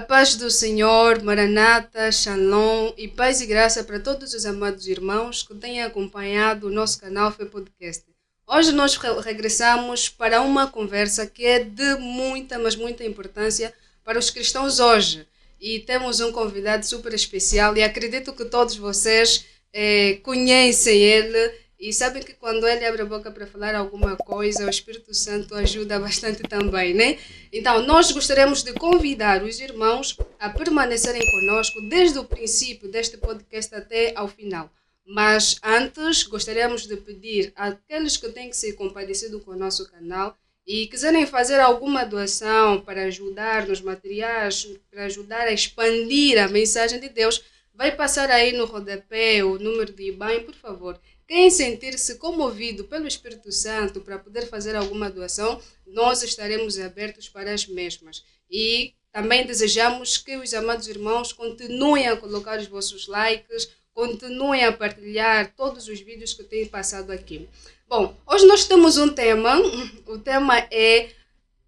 paz do Senhor, Maranata, Shalom e paz e graça para todos os amados irmãos que têm acompanhado o nosso canal Fé Podcast. Hoje nós regressamos para uma conversa que é de muita, mas muita importância para os cristãos hoje. E temos um convidado super especial e acredito que todos vocês conhecem ele e sabem que quando ele abre a boca para falar alguma coisa, o Espírito Santo ajuda bastante também, né? Então, nós gostaríamos de convidar os irmãos a permanecerem conosco desde o princípio deste podcast até ao final. Mas antes, gostaríamos de pedir àqueles que têm que ser compadecidos com o nosso canal e quiserem fazer alguma doação para ajudar nos materiais, para ajudar a expandir a mensagem de Deus, vai passar aí no rodapé o número de IBAN, por favor. Quem sentir-se comovido pelo Espírito Santo para poder fazer alguma doação, nós estaremos abertos para as mesmas. E também desejamos que os amados irmãos continuem a colocar os vossos likes, continuem a partilhar todos os vídeos que têm passado aqui. Bom, hoje nós temos um tema, o tema é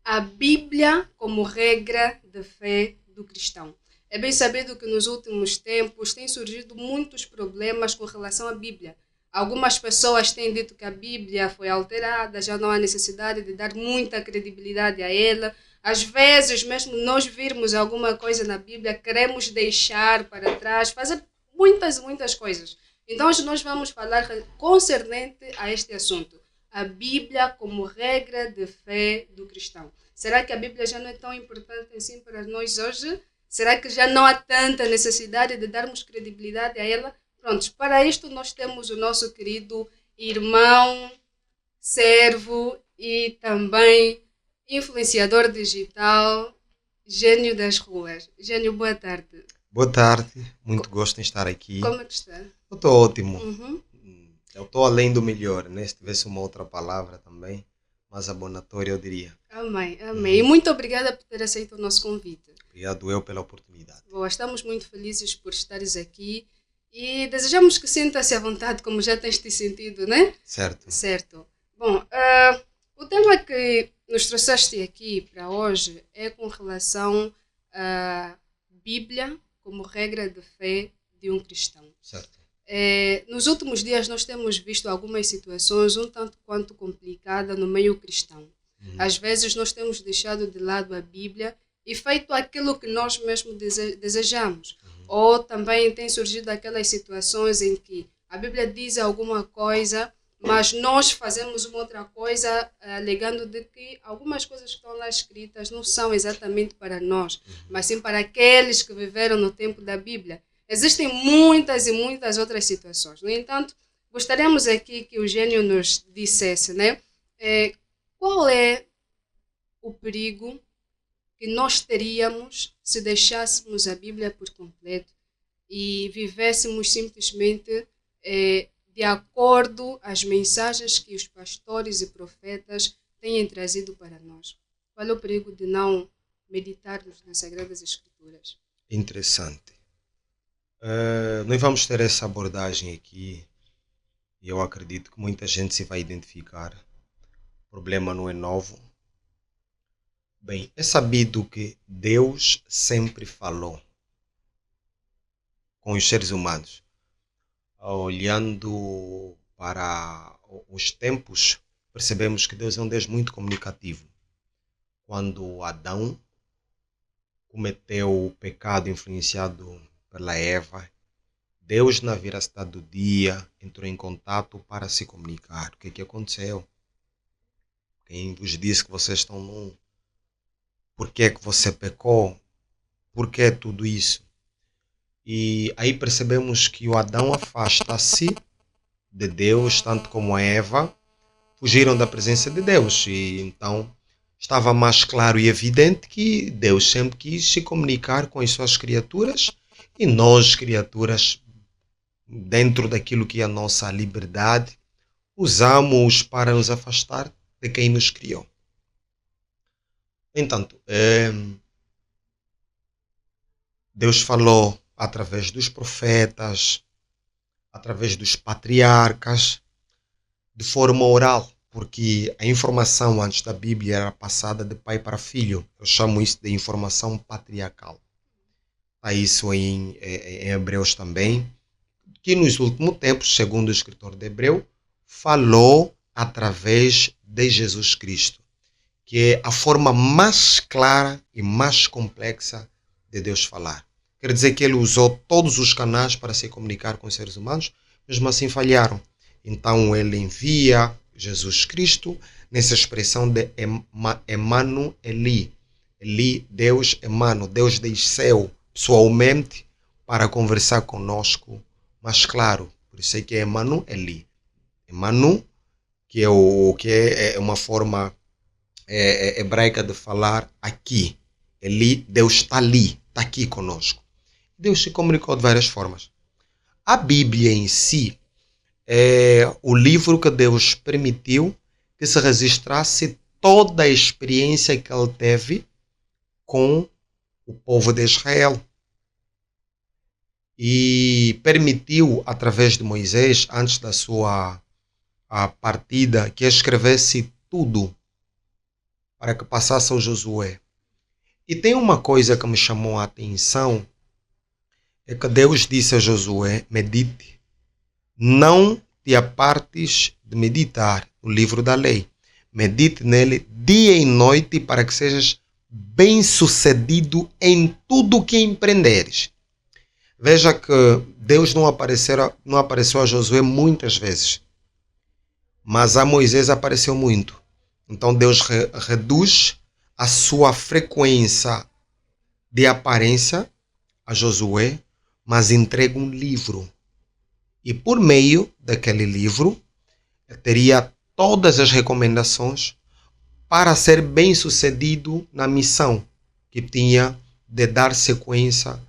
a Bíblia como regra de fé do cristão. É bem sabido que nos últimos tempos têm surgido muitos problemas com relação à Bíblia. Algumas pessoas têm dito que a Bíblia foi alterada, já não há necessidade de dar muita credibilidade a ela. Às vezes, mesmo nós virmos alguma coisa na Bíblia, queremos deixar para trás, fazer muitas coisas. Então, hoje nós vamos falar concernente a este assunto. A Bíblia como regra de fé do cristão. Será que a Bíblia já não é tão importante assim para nós hoje? Será que já não há tanta necessidade de darmos credibilidade a ela? Prontos, para isto nós temos o nosso querido irmão, servo e também influenciador digital, Gênio das Ruas. Gênio, boa tarde. Boa tarde, muito gosto em estar aqui. Como é que está? Eu estou ótimo. Uhum. Eu estou além do melhor, né? Se tivesse uma outra palavra também, mais abonatória eu diria. Amém. E muito obrigada por ter aceito o nosso convite. Obrigado eu pela oportunidade. Boa, estamos muito felizes por estares aqui. E desejamos que sinta-se à vontade, como já tens te sentido, né? Certo. Bom, o tema que nos trouxeste aqui para hoje é com relação à Bíblia como regra de fé de um cristão. Certo. Nos últimos dias nós temos visto algumas situações um tanto quanto complicadas no meio cristão. Às vezes nós temos deixado de lado a Bíblia e feito aquilo que nós mesmos desejamos. Ou também tem surgido aquelas situações em que a Bíblia diz alguma coisa, mas nós fazemos uma outra coisa, alegando de que algumas coisas que estão lá escritas não são exatamente para nós, mas sim para aqueles que viveram no tempo da Bíblia. Existem muitas e muitas outras situações. No entanto, gostaríamos aqui que o Gênio nos dissesse, né? Qual é o perigo que nós teríamos se deixássemos a Bíblia por completo e vivêssemos simplesmente de acordo às mensagens que os pastores e profetas têm trazido para nós? Qual é o perigo de não meditarmos nas Sagradas Escrituras? Interessante. Nós vamos ter essa abordagem aqui e eu acredito que muita gente se vai identificar. O problema não é novo. Bem, é sabido que Deus sempre falou com os seres humanos. Olhando para os tempos, percebemos que Deus é um Deus muito comunicativo. Quando Adão cometeu o pecado influenciado pela Eva, Deus, na veracidade do dia, entrou em contato para se comunicar. O que aconteceu? Quem vos disse que vocês estão num? Por que você pecou? Por que tudo isso? E aí percebemos que o Adão afasta-se de Deus, tanto como a Eva, fugiram da presença de Deus. E então estava mais claro e evidente que Deus sempre quis se comunicar com as suas criaturas e nós, criaturas, dentro daquilo que é a nossa liberdade, usamos para nos afastar de quem nos criou. Entanto, Deus falou através dos profetas, através dos patriarcas, de forma oral, porque a informação antes da Bíblia era passada de pai para filho. Eu chamo isso de informação patriarcal. Está isso em Hebreus também, que nos últimos tempos, segundo o escritor de Hebreu, falou através de Jesus Cristo, que é a forma mais clara e mais complexa de Deus falar. Quer dizer que ele usou todos os canais para se comunicar com os seres humanos, mesmo assim falharam. Então ele envia Jesus Cristo nessa expressão de Emmanuel, Eli, Deus Emmanuel, Deus desceu pessoalmente para conversar conosco, mas claro, por isso é que é Emmanuel, Emmanuel, que é uma forma hebraica de falar aqui. Eli, Deus está ali, está aqui conosco. Deus se comunicou de várias formas. A Bíblia em si é o livro que Deus permitiu que se registrasse toda a experiência que ele teve com o povo de Israel. E permitiu, através de Moisés, antes da sua partida, que escrevesse tudo para que passasse ao Josué. E tem uma coisa que me chamou a atenção, é que Deus disse a Josué, medite, não te apartes de meditar no livro da lei. Medite nele dia e noite para que sejas bem-sucedido em tudo que empreenderes. Veja que Deus não apareceu a Josué muitas vezes, mas a Moisés apareceu muito. Então Deus reduz a sua frequência de aparência a Josué, mas entrega um livro. E por meio daquele livro, teria todas as recomendações para ser bem-sucedido na missão que tinha de dar sequência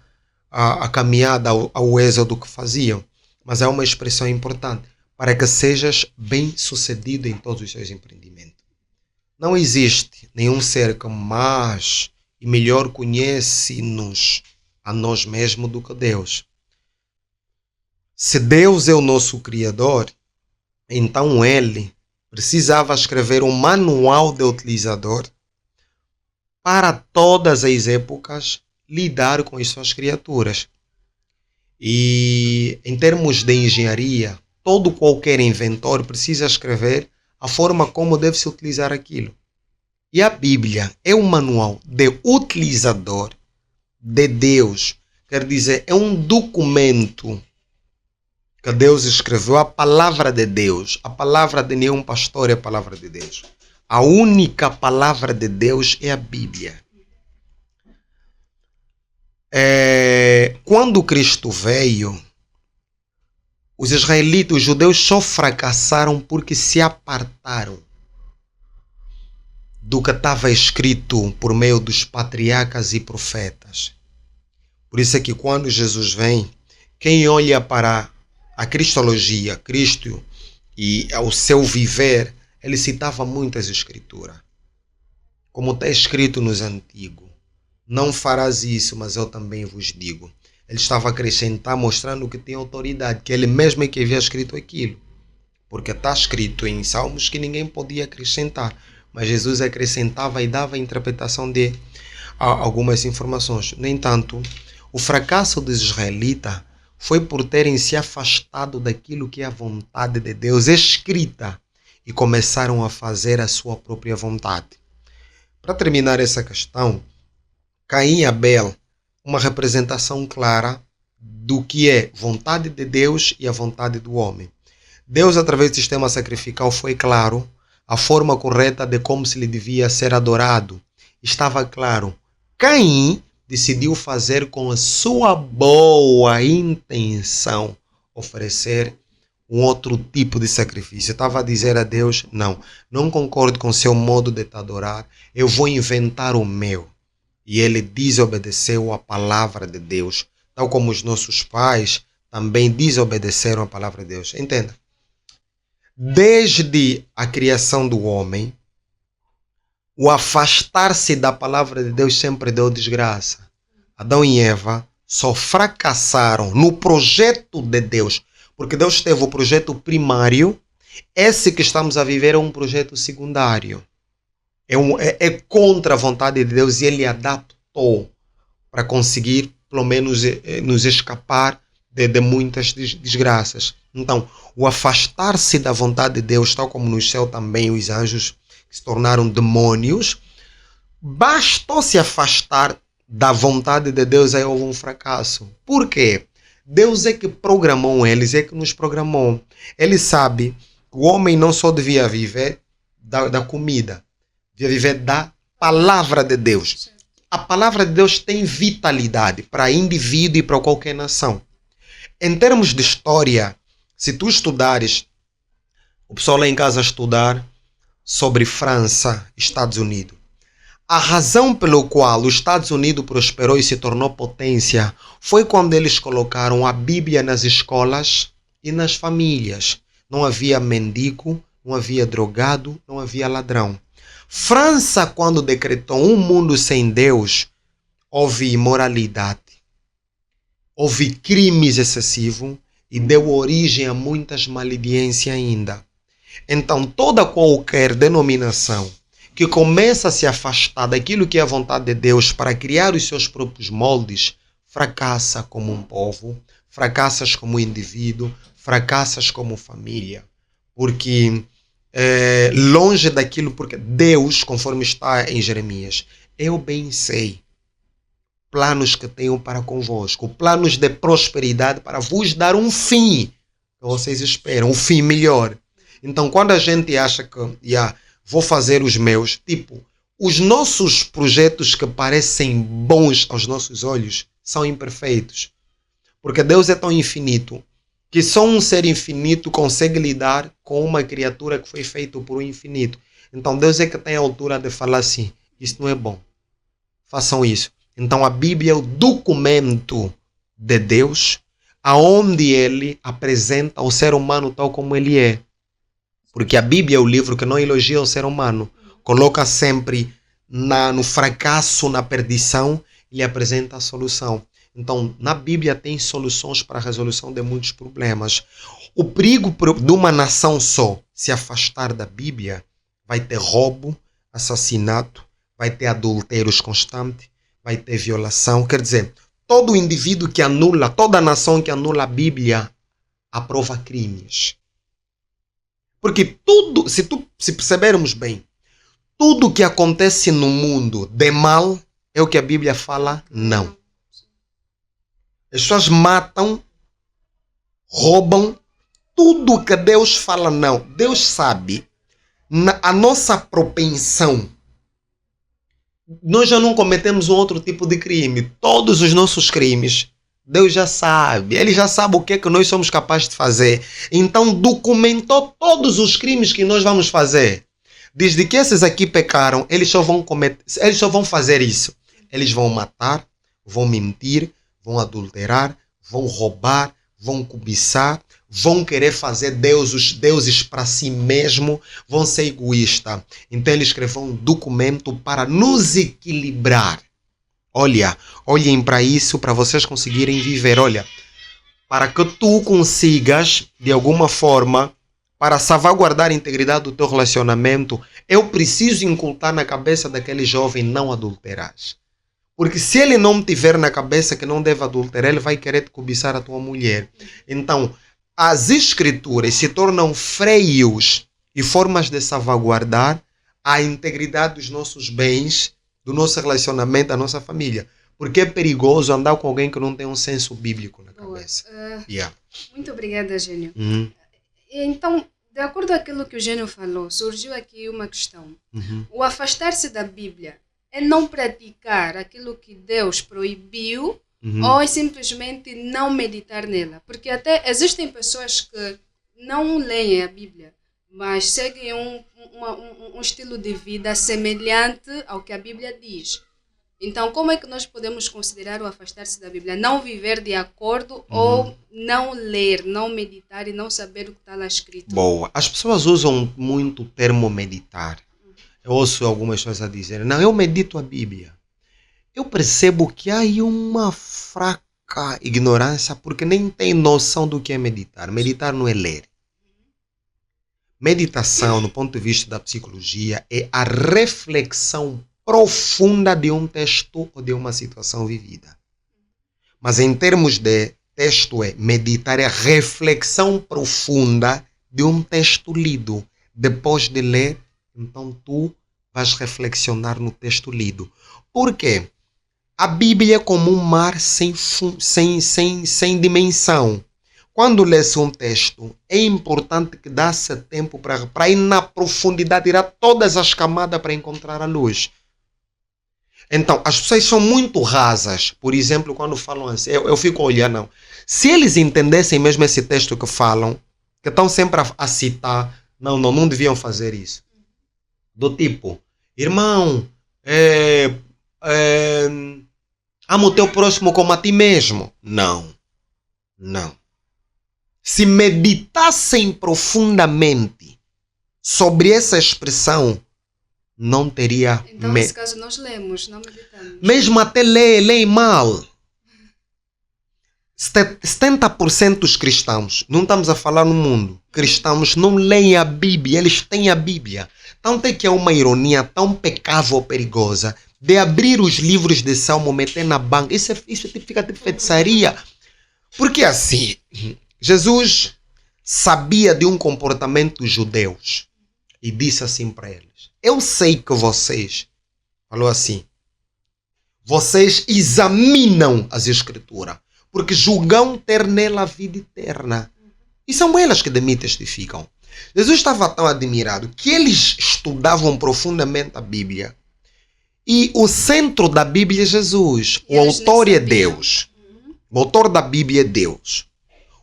à caminhada, ao êxodo que faziam. Mas é uma expressão importante, para que sejas bem-sucedido em todos os seus empreendimentos. Não existe nenhum ser que mais e melhor conhece-nos a nós mesmos do que Deus. Se Deus é o nosso Criador, então Ele precisava escrever um manual de utilizador para todas as épocas lidar com as suas criaturas. E em termos de engenharia, qualquer inventor precisa escrever a forma como deve se utilizar aquilo. E a Bíblia é um manual de utilizador de Deus. Quer dizer, é um documento que Deus escreveu, a palavra de Deus. A palavra de nenhum pastor é a palavra de Deus. A única palavra de Deus é a Bíblia. Quando Cristo veio, os israelitas, os judeus só fracassaram porque se apartaram do que estava escrito por meio dos patriarcas e profetas. Por isso é que quando Jesus vem, quem olha para a cristologia, Cristo e o seu viver, ele citava muitas escrituras. Como está escrito nos Antigos, não farás isso, mas eu também vos digo. Ele estava a acrescentar, mostrando que tem autoridade, que ele mesmo é que havia escrito aquilo. Porque está escrito em Salmos que ninguém podia acrescentar, mas Jesus acrescentava e dava a interpretação de algumas informações. No entanto, o fracasso dos israelitas foi por terem se afastado daquilo que é a vontade de Deus escrita e começaram a fazer a sua própria vontade. Para terminar essa questão, Caim e Abel, uma representação clara do que é vontade de Deus e a vontade do homem. Deus, através do sistema sacrificial, foi claro, a forma correta de como se lhe devia ser adorado. Estava claro. Caim decidiu fazer com a sua boa intenção oferecer um outro tipo de sacrifício. Estava a dizer a Deus, não concordo com o seu modo de te adorar, eu vou inventar o meu. E ele desobedeceu a palavra de Deus, tal como os nossos pais também desobedeceram a palavra de Deus. Entenda? Desde a criação do homem, o afastar-se da palavra de Deus sempre deu desgraça. Adão e Eva só fracassaram no projeto de Deus, porque Deus teve o projeto primário, esse que estamos a viver é um projeto secundário. É contra a vontade de Deus e ele adaptou para conseguir pelo menos, nos escapar de muitas desgraças. Então, o afastar-se da vontade de Deus, tal como no céu também os anjos que se tornaram demônios, bastou se afastar da vontade de Deus, aí houve um fracasso. Por quê? Deus é que programou eles, é que nos programou. Ele sabe que o homem não só devia viver da comida, devia viver da palavra de Deus. A palavra de Deus tem vitalidade para indivíduo e para qualquer nação. Em termos de história, se tu estudares, o pessoal lá em casa estudar sobre França, Estados Unidos, a razão pelo qual os Estados Unidos prosperou e se tornou potência foi quando eles colocaram a Bíblia nas escolas e nas famílias. Não havia mendigo, não havia drogado, não havia ladrão. França, quando decretou um mundo sem Deus, houve imoralidade, houve crimes excessivos e deu origem a muitas malediências ainda. Então, toda qualquer denominação que começa a se afastar daquilo que é a vontade de Deus para criar os seus próprios moldes, fracassa como um povo, fracassas como indivíduo, fracassas como família. Porque longe daquilo, porque Deus, conforme está em Jeremias, eu bem sei planos que tenho para convosco, planos de prosperidade para vos dar um fim que vocês esperam, um fim melhor. Então, quando a gente acha que vou fazer os meus, os nossos projetos que parecem bons aos nossos olhos são imperfeitos. Porque Deus é tão infinito que só um ser infinito consegue lidar com uma criatura que foi feita por um infinito. Então Deus é que tem a altura de falar assim, isso não é bom, façam isso. Então a Bíblia é o documento de Deus, aonde ele apresenta o ser humano tal como ele é. Porque a Bíblia é o livro que não elogia o ser humano, coloca sempre no fracasso, na perdição, e lhe apresenta a solução. Então, na Bíblia tem soluções para a resolução de muitos problemas. O perigo de uma nação só se afastar da Bíblia, vai ter roubo, assassinato, vai ter adultérios constantes, vai ter violação. Quer dizer, todo indivíduo que anula, toda nação que anula a Bíblia, aprova crimes. Porque tudo, se percebermos bem, tudo que acontece no mundo de mal é o que a Bíblia fala não. As pessoas matam, roubam, tudo que Deus fala não. Deus sabe a nossa propensão. Nós já não cometemos um outro tipo de crime. Todos os nossos crimes, Deus já sabe. Ele já sabe o que é que nós somos capazes de fazer. Então documentou todos os crimes que nós vamos fazer. Desde que esses aqui pecaram, eles só vão fazer isso. Eles vão matar, vão mentir, vão adulterar, vão roubar, vão cobiçar, vão querer fazer deuses para si mesmo, vão ser egoístas. Então ele escreveu um documento para nos equilibrar. Olhem para isso, para vocês conseguirem viver. Olha, para que tu consigas, de alguma forma, para salvaguardar a integridade do teu relacionamento, eu preciso incultar na cabeça daquele jovem não adulterar. Porque se ele não tiver na cabeça que não deve adulterar, ele vai querer te cobiçar a tua mulher. Então, as escrituras se tornam freios e formas de salvaguardar a integridade dos nossos bens, do nosso relacionamento, da nossa família. Porque é perigoso andar com alguém que não tem um senso bíblico na cabeça. Muito obrigada, Gênio. Então, de acordo com aquilo que o Gênio falou, surgiu aqui uma questão. O afastar-se da Bíblia é não praticar aquilo que Deus proibiu ou é simplesmente não meditar nela? Porque até existem pessoas que não leem a Bíblia, mas seguem um estilo de vida semelhante ao que a Bíblia diz. Então, como é que nós podemos considerar o afastar-se da Bíblia? Não viver de acordo ou não ler, não meditar e não saber o que está lá escrito? Boa. As pessoas usam muito o termo meditar. Eu ouço algumas pessoas a dizer, não, eu medito a Bíblia. Eu percebo que há aí uma fraca ignorância porque nem tem noção do que é meditar. Meditar não é ler. Meditação, no ponto de vista da psicologia, é a reflexão profunda de um texto ou de uma situação vivida. Mas em termos de texto é meditar, é a reflexão profunda de um texto lido. Depois de ler, então tu vais reflexionar no texto lido. Por quê? A Bíblia é como um mar sem dimensão. Quando lê-se um texto, é importante que dê-se tempo para ir na profundidade, tirar todas as camadas para encontrar a luz. Então, as pessoas são muito rasas. Por exemplo, quando falam assim, eu fico olhando, não. Se eles entendessem mesmo esse texto que falam, que estão sempre a citar, não deviam fazer isso. Do tipo, irmão, ama o teu próximo como a ti mesmo. Não. Se meditassem profundamente sobre essa expressão, não teria... Então, nesse caso, nós lemos, não meditamos. Mesmo até leem mal. 70% dos cristãos, não estamos a falar no mundo, cristãos não leem a Bíblia, eles têm a Bíblia. Tanto é que é uma ironia tão pecável, perigosa, de abrir os livros de Salmo, meter na banca. Isso fica de feitiçaria. Porque assim, Jesus sabia de um comportamento dos judeus e disse assim para eles: eu sei que vocês, falou assim, vocês examinam as Escrituras, porque julgam ter nela a vida eterna. E são elas que de mim testificam. Jesus estava tão admirado que eles estudavam profundamente a Bíblia. E o centro da Bíblia é Jesus. O autor é Deus. O autor da Bíblia é Deus.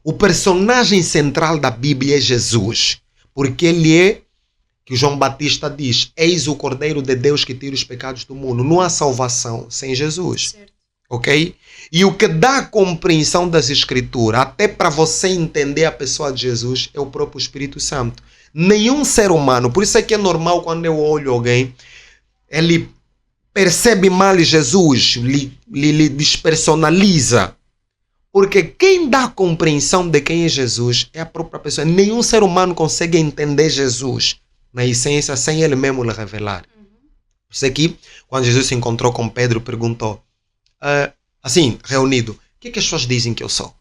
O personagem central da Bíblia é Jesus. Porque ele é, que João Batista diz, eis o Cordeiro de Deus que tira os pecados do mundo. Não há salvação sem Jesus. Certo. Ok? E o que dá a compreensão das Escrituras, até para você entender a pessoa de Jesus, é o próprio Espírito Santo. Nenhum ser humano, por isso é que é normal quando eu olho alguém, ele percebe mal Jesus, lhe despersonaliza. Porque quem dá a compreensão de quem é Jesus é a própria pessoa. Nenhum ser humano consegue entender Jesus na essência sem ele mesmo lhe revelar. Por isso aqui, quando Jesus se encontrou com Pedro, perguntou, assim, reunido, o que as pessoas dizem que eu sou?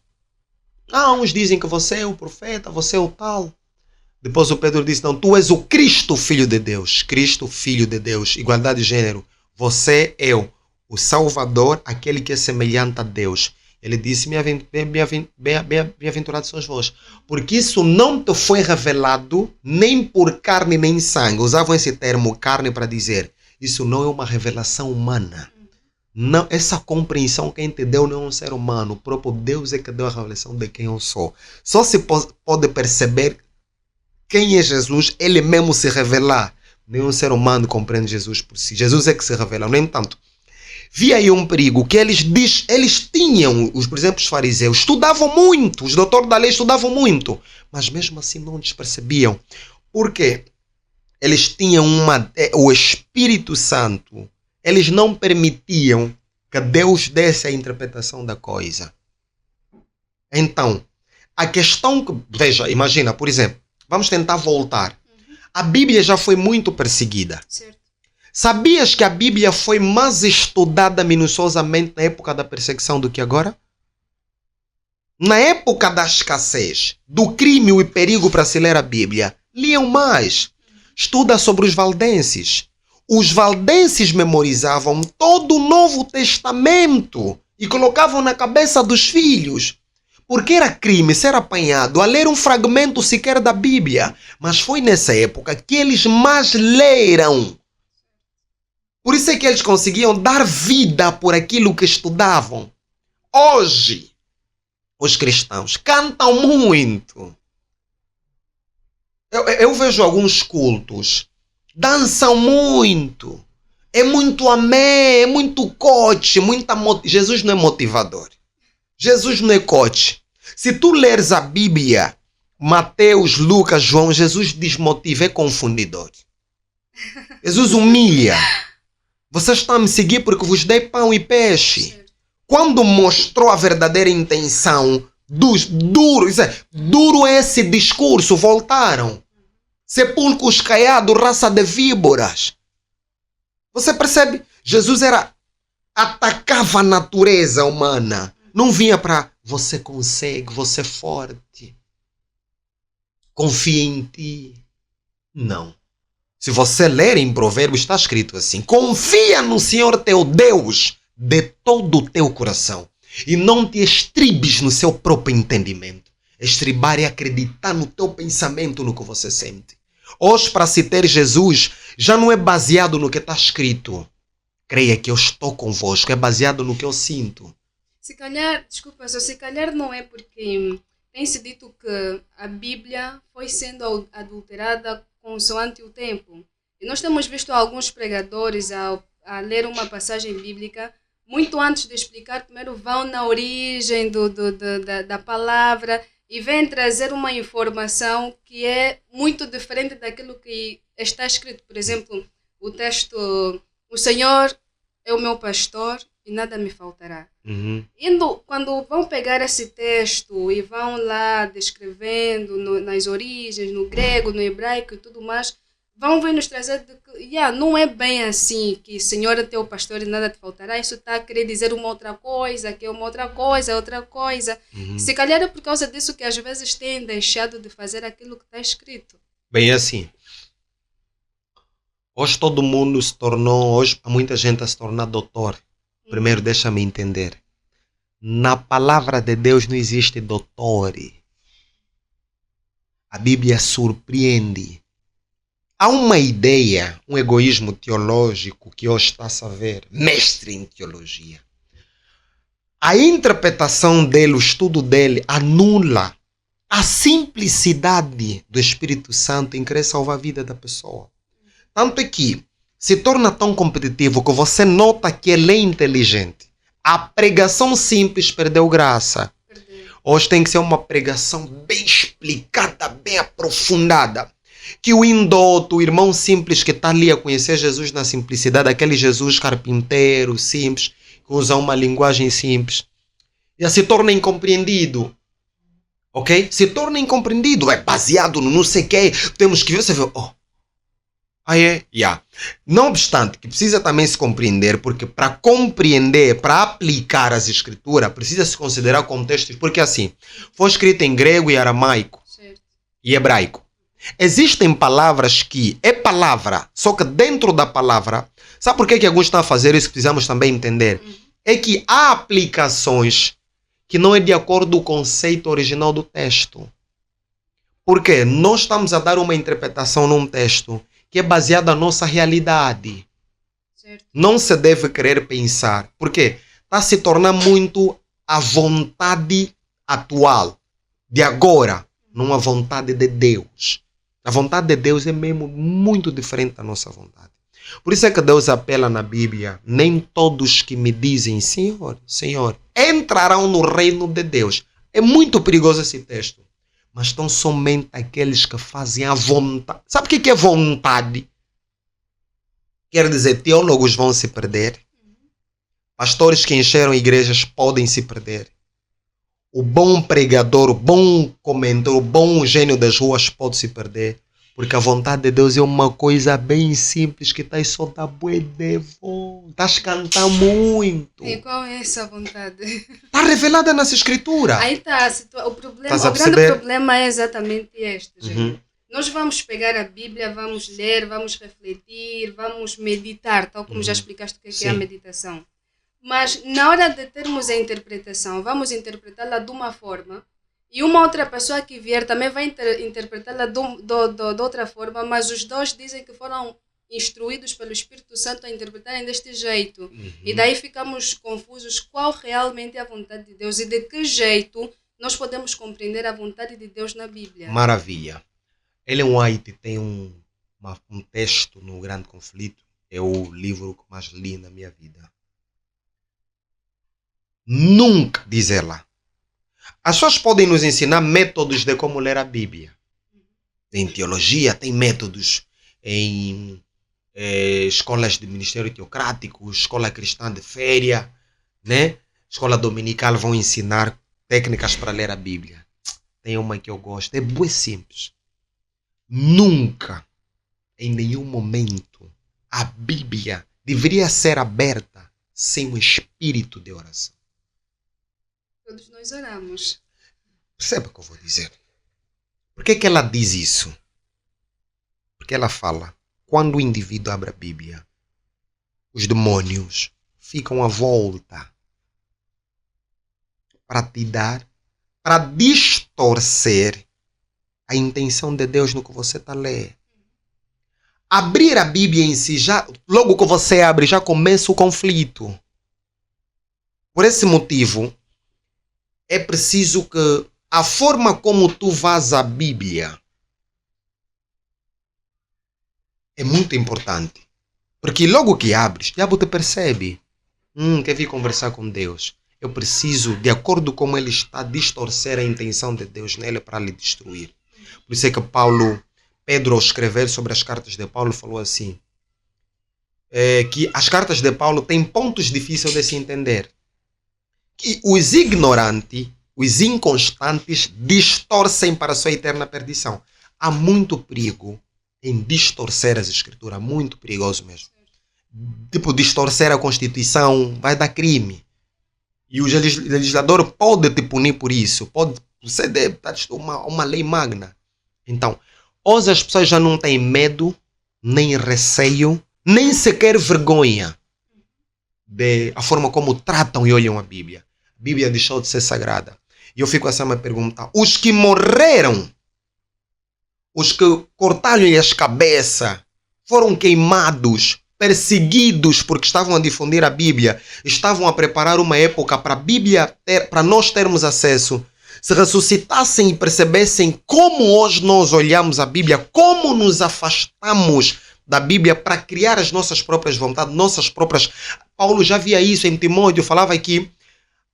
Uns dizem que você é o profeta, você é o tal. Depois o Pedro disse, não, tu és o Cristo, Filho de Deus. Cristo, Filho de Deus, igualdade de gênero. Você é o Salvador, aquele que é semelhante a Deus. Ele disse, bem-aventurados sois vós, porque isso não te foi revelado nem por carne nem sangue. Usavam esse termo carne para dizer, isso não é uma revelação humana. Não, essa compreensão quem te deu não é um ser humano, o próprio Deus é que deu a revelação de quem eu sou. Só se pode perceber quem é Jesus, ele mesmo se revelar. Nenhum ser humano compreende Jesus por si. Jesus é que se revela. No entanto, vi aí um perigo que eles tinham, por exemplo, os fariseus, estudavam muito, os doutores da lei estudavam muito, mas mesmo assim não despercebiam. Por quê? Eles tinham o Espírito Santo, eles não permitiam que Deus desse a interpretação da coisa. Então, a questão que, veja, imagina, por exemplo, vamos tentar voltar. A Bíblia já foi muito perseguida. Certo. Sabias que a Bíblia foi mais estudada minuciosamente na época da perseguição do que agora? Na época da escassez, do crime e perigo para se ler a Bíblia, liam mais. Estuda sobre os valdenses. Os valdenses memorizavam todo o Novo Testamento e colocavam na cabeça dos filhos. Porque era crime ser apanhado a ler um fragmento sequer da Bíblia. Mas foi nessa época que eles mais leram. Por isso é que eles conseguiam dar vida por aquilo que estudavam. Hoje, os cristãos cantam muito. Eu vejo alguns cultos. Dançam muito. É muito amém, é muito coach, Jesus não é motivador. Jesus não é coach. Se tu leres a Bíblia, Mateus, Lucas, João, Jesus desmotiva, é confundidor. Jesus humilha. Vocês estão a me seguir porque vos dei pão e peixe. Quando mostrou a verdadeira intenção duro esse discurso, voltaram. Sepulcros caiados, raça de víboras. Você percebe? Jesus atacava a natureza humana. Não vinha para você consegue, você é forte, confia em ti. Não. Se você ler em Provérbios, está escrito assim: confia no Senhor teu Deus de todo o teu coração e não te estribes no seu próprio entendimento. Estribar é acreditar no teu pensamento, no que você sente. Hoje, para se ter Jesus, já não é baseado no que está escrito. Creia que eu estou convosco, é baseado no que eu sinto. Se calhar, desculpa, só se calhar não é porque tem-se dito que a Bíblia foi sendo adulterada consoante o tempo. E nós temos visto alguns pregadores a ler uma passagem bíblica, muito antes de explicar, primeiro vão na origem da palavra e vêm trazer uma informação que é muito diferente daquilo que está escrito. Por exemplo, o texto, o Senhor é o meu pastor e nada me faltará. Quando vão pegar esse texto e vão lá descrevendo nas origens, no grego, no hebraico e tudo mais, vão vir nos trazer de que não é bem assim, que Senhor é teu pastor e nada te faltará. Isso está a querer dizer uma outra coisa, que é uma outra coisa, outra coisa. Se calhar é por causa disso que às vezes têm deixado de fazer aquilo que está escrito. Bem assim, hoje todo mundo se tornou, hoje muita gente a se tornar doutor. Primeiro deixa-me entender. Na palavra de Deus não existe doutor. A Bíblia surpreende. Há uma ideia, um egoísmo teológico que hoje está-se a ver, mestre em teologia. A interpretação dele, o estudo dele, anula a simplicidade do Espírito Santo em querer salvar a vida da pessoa. Tanto é que se torna tão competitivo que você nota que ele é inteligente. A pregação simples perdeu graça. Hoje tem que ser uma pregação bem explicada, bem aprofundada. Que o indoto, o irmão simples que está ali a conhecer Jesus na simplicidade, aquele Jesus carpinteiro, simples, que usa uma linguagem simples, já se torna incompreendido. Ok? Se torna incompreendido. É baseado no não sei o quê. Temos que ver, você vê, Não obstante, que precisa também se compreender, porque para compreender, para aplicar as escrituras, precisa se considerar o contexto, porque assim, foi escrito em grego e aramaico, certo, e hebraico. Existem palavras que é palavra, só que dentro da palavra, sabe por que alguns estão a fazer isso? Precisamos também entender. É que há aplicações que não é de acordo com o conceito original do texto. Porque nós estamos a dar uma interpretação num texto que é baseada na nossa realidade. certo. Não se deve querer pensar. Porque está a se tornar muito a vontade atual, de agora, não a vontade de Deus. A vontade de Deus é mesmo muito diferente da nossa vontade. Por isso é que Deus apela na Bíblia: nem todos que me dizem Senhor, Senhor, entrarão no reino de Deus. É muito perigoso esse texto. Mas estão somente aqueles que fazem a vontade. Sabe o que é vontade? Quer dizer, teólogos vão se perder. Pastores que encheram igrejas podem se perder. O bom pregador, o bom comentário, o bom gênio das ruas pode se perder. Porque a vontade de Deus é uma coisa bem simples que estás só da bué de voz. Estás a cantar muito. E qual é essa vontade? Está revelada nas escrituras. Aí está, o Estás a grande perceber? problema é exatamente este, gente. Nós vamos pegar a Bíblia, vamos ler, vamos refletir, vamos meditar, tal como já explicaste o que é a meditação. Mas na hora de termos a interpretação, vamos interpretá-la de uma forma e uma outra pessoa que vier também vai interpretá-la de outra forma, mas os dois dizem que foram instruídos pelo Espírito Santo a interpretarem deste jeito. E daí ficamos confusos qual realmente é a vontade de Deus e de que jeito nós podemos compreender a vontade de Deus na Bíblia. Maravilha. Ellen White tem um texto no Grande Conflito. É o livro que mais li na minha vida. Nunca, diz ela, as pessoas podem nos ensinar métodos de como ler a Bíblia. Em teologia tem métodos, em escolas de ministério teocrático, escola cristã de férias, né? Escola dominical vão ensinar técnicas para ler a Bíblia. Tem uma que eu gosto, é bem simples. Nunca, em nenhum momento, a Bíblia deveria ser aberta sem um espírito de oração. Todos nós oramos. Perceba o que eu vou dizer. Por que ela diz isso? Porque ela fala, quando o indivíduo abre a Bíblia, os demônios ficam à volta para te dar, para distorcer a intenção de Deus no que você está a ler. Abrir a Bíblia em si, já, logo que você abre, já começa o conflito. Por esse motivo, é preciso que a forma como tu vas à Bíblia é muito importante. Porque logo que abres, o diabo te percebe. Quer vir conversar com Deus. Eu preciso, de acordo com ele está, distorcer a intenção de Deus nele para lhe destruir. Por isso é que Pedro, ao escrever sobre as cartas de Paulo, falou assim, que as cartas de Paulo têm pontos difíceis de se entender. Que os ignorantes, os inconstantes, distorcem para a sua eterna perdição. Há muito perigo em distorcer as escrituras, muito perigoso mesmo. Tipo, distorcer a Constituição vai dar crime. E o legislador pode te punir por isso, pode proceder uma lei magna. Então, hoje as pessoas já não têm medo, nem receio, nem sequer vergonha da forma como tratam e olham a Bíblia. A Bíblia deixou de ser sagrada. E eu fico assim a me perguntar, os que morreram, os que cortaram-lhe as cabeças, foram queimados, perseguidos porque estavam a difundir a Bíblia, estavam a preparar uma época para a Bíblia, para nós termos acesso, se ressuscitassem e percebessem como hoje nós olhamos a Bíblia, como nos afastamos da Bíblia para criar as nossas próprias vontades, nossas próprias... Paulo já via isso em Timóteo, falava que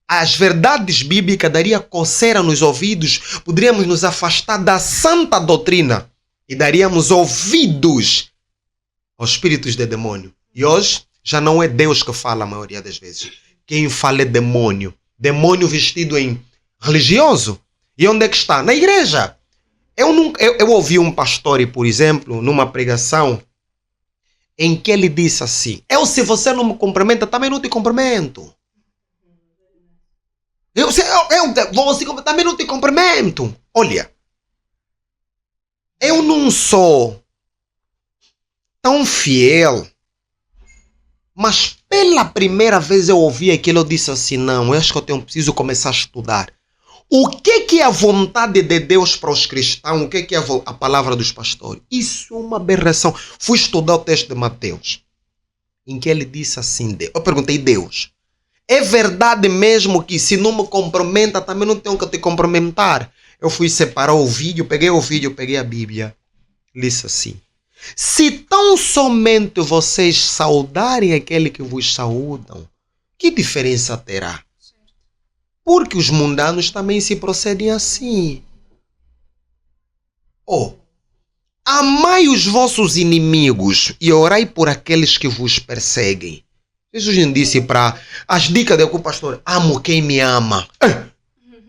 as verdades bíblicas daria coceira nos ouvidos, poderíamos nos afastar da santa doutrina e daríamos ouvidos aos espíritos de demônio. E hoje já não é Deus que fala a maioria das vezes. Quem fala é demônio. Demônio vestido em religioso. E onde é que está? Na igreja. Eu ouvi um pastor, por exemplo, numa pregação, em que ele disse assim, se você não me cumprimenta, também não te cumprimento. Você também não te cumprimento. Olha, eu não sou tão fiel, mas pela primeira vez eu ouvi aquilo, eu disse assim, não, eu acho que eu preciso começar a estudar. O que é a vontade de Deus para os cristãos? O que é a palavra dos pastores? Isso é uma aberração. Fui estudar o texto de Mateus, em que ele disse assim, eu perguntei, Deus, é verdade mesmo que se não me cumprimenta, também não tenho que te cumprimentar? Eu fui separar o vídeo, peguei a Bíblia, disse assim, se tão somente vocês saudarem aquele que vos saúdam, que diferença terá? Porque os mundanos também se procedem assim. Amai os vossos inimigos e orai por aqueles que vos perseguem. Jesus não disse para as dicas do pastor, amo quem me ama.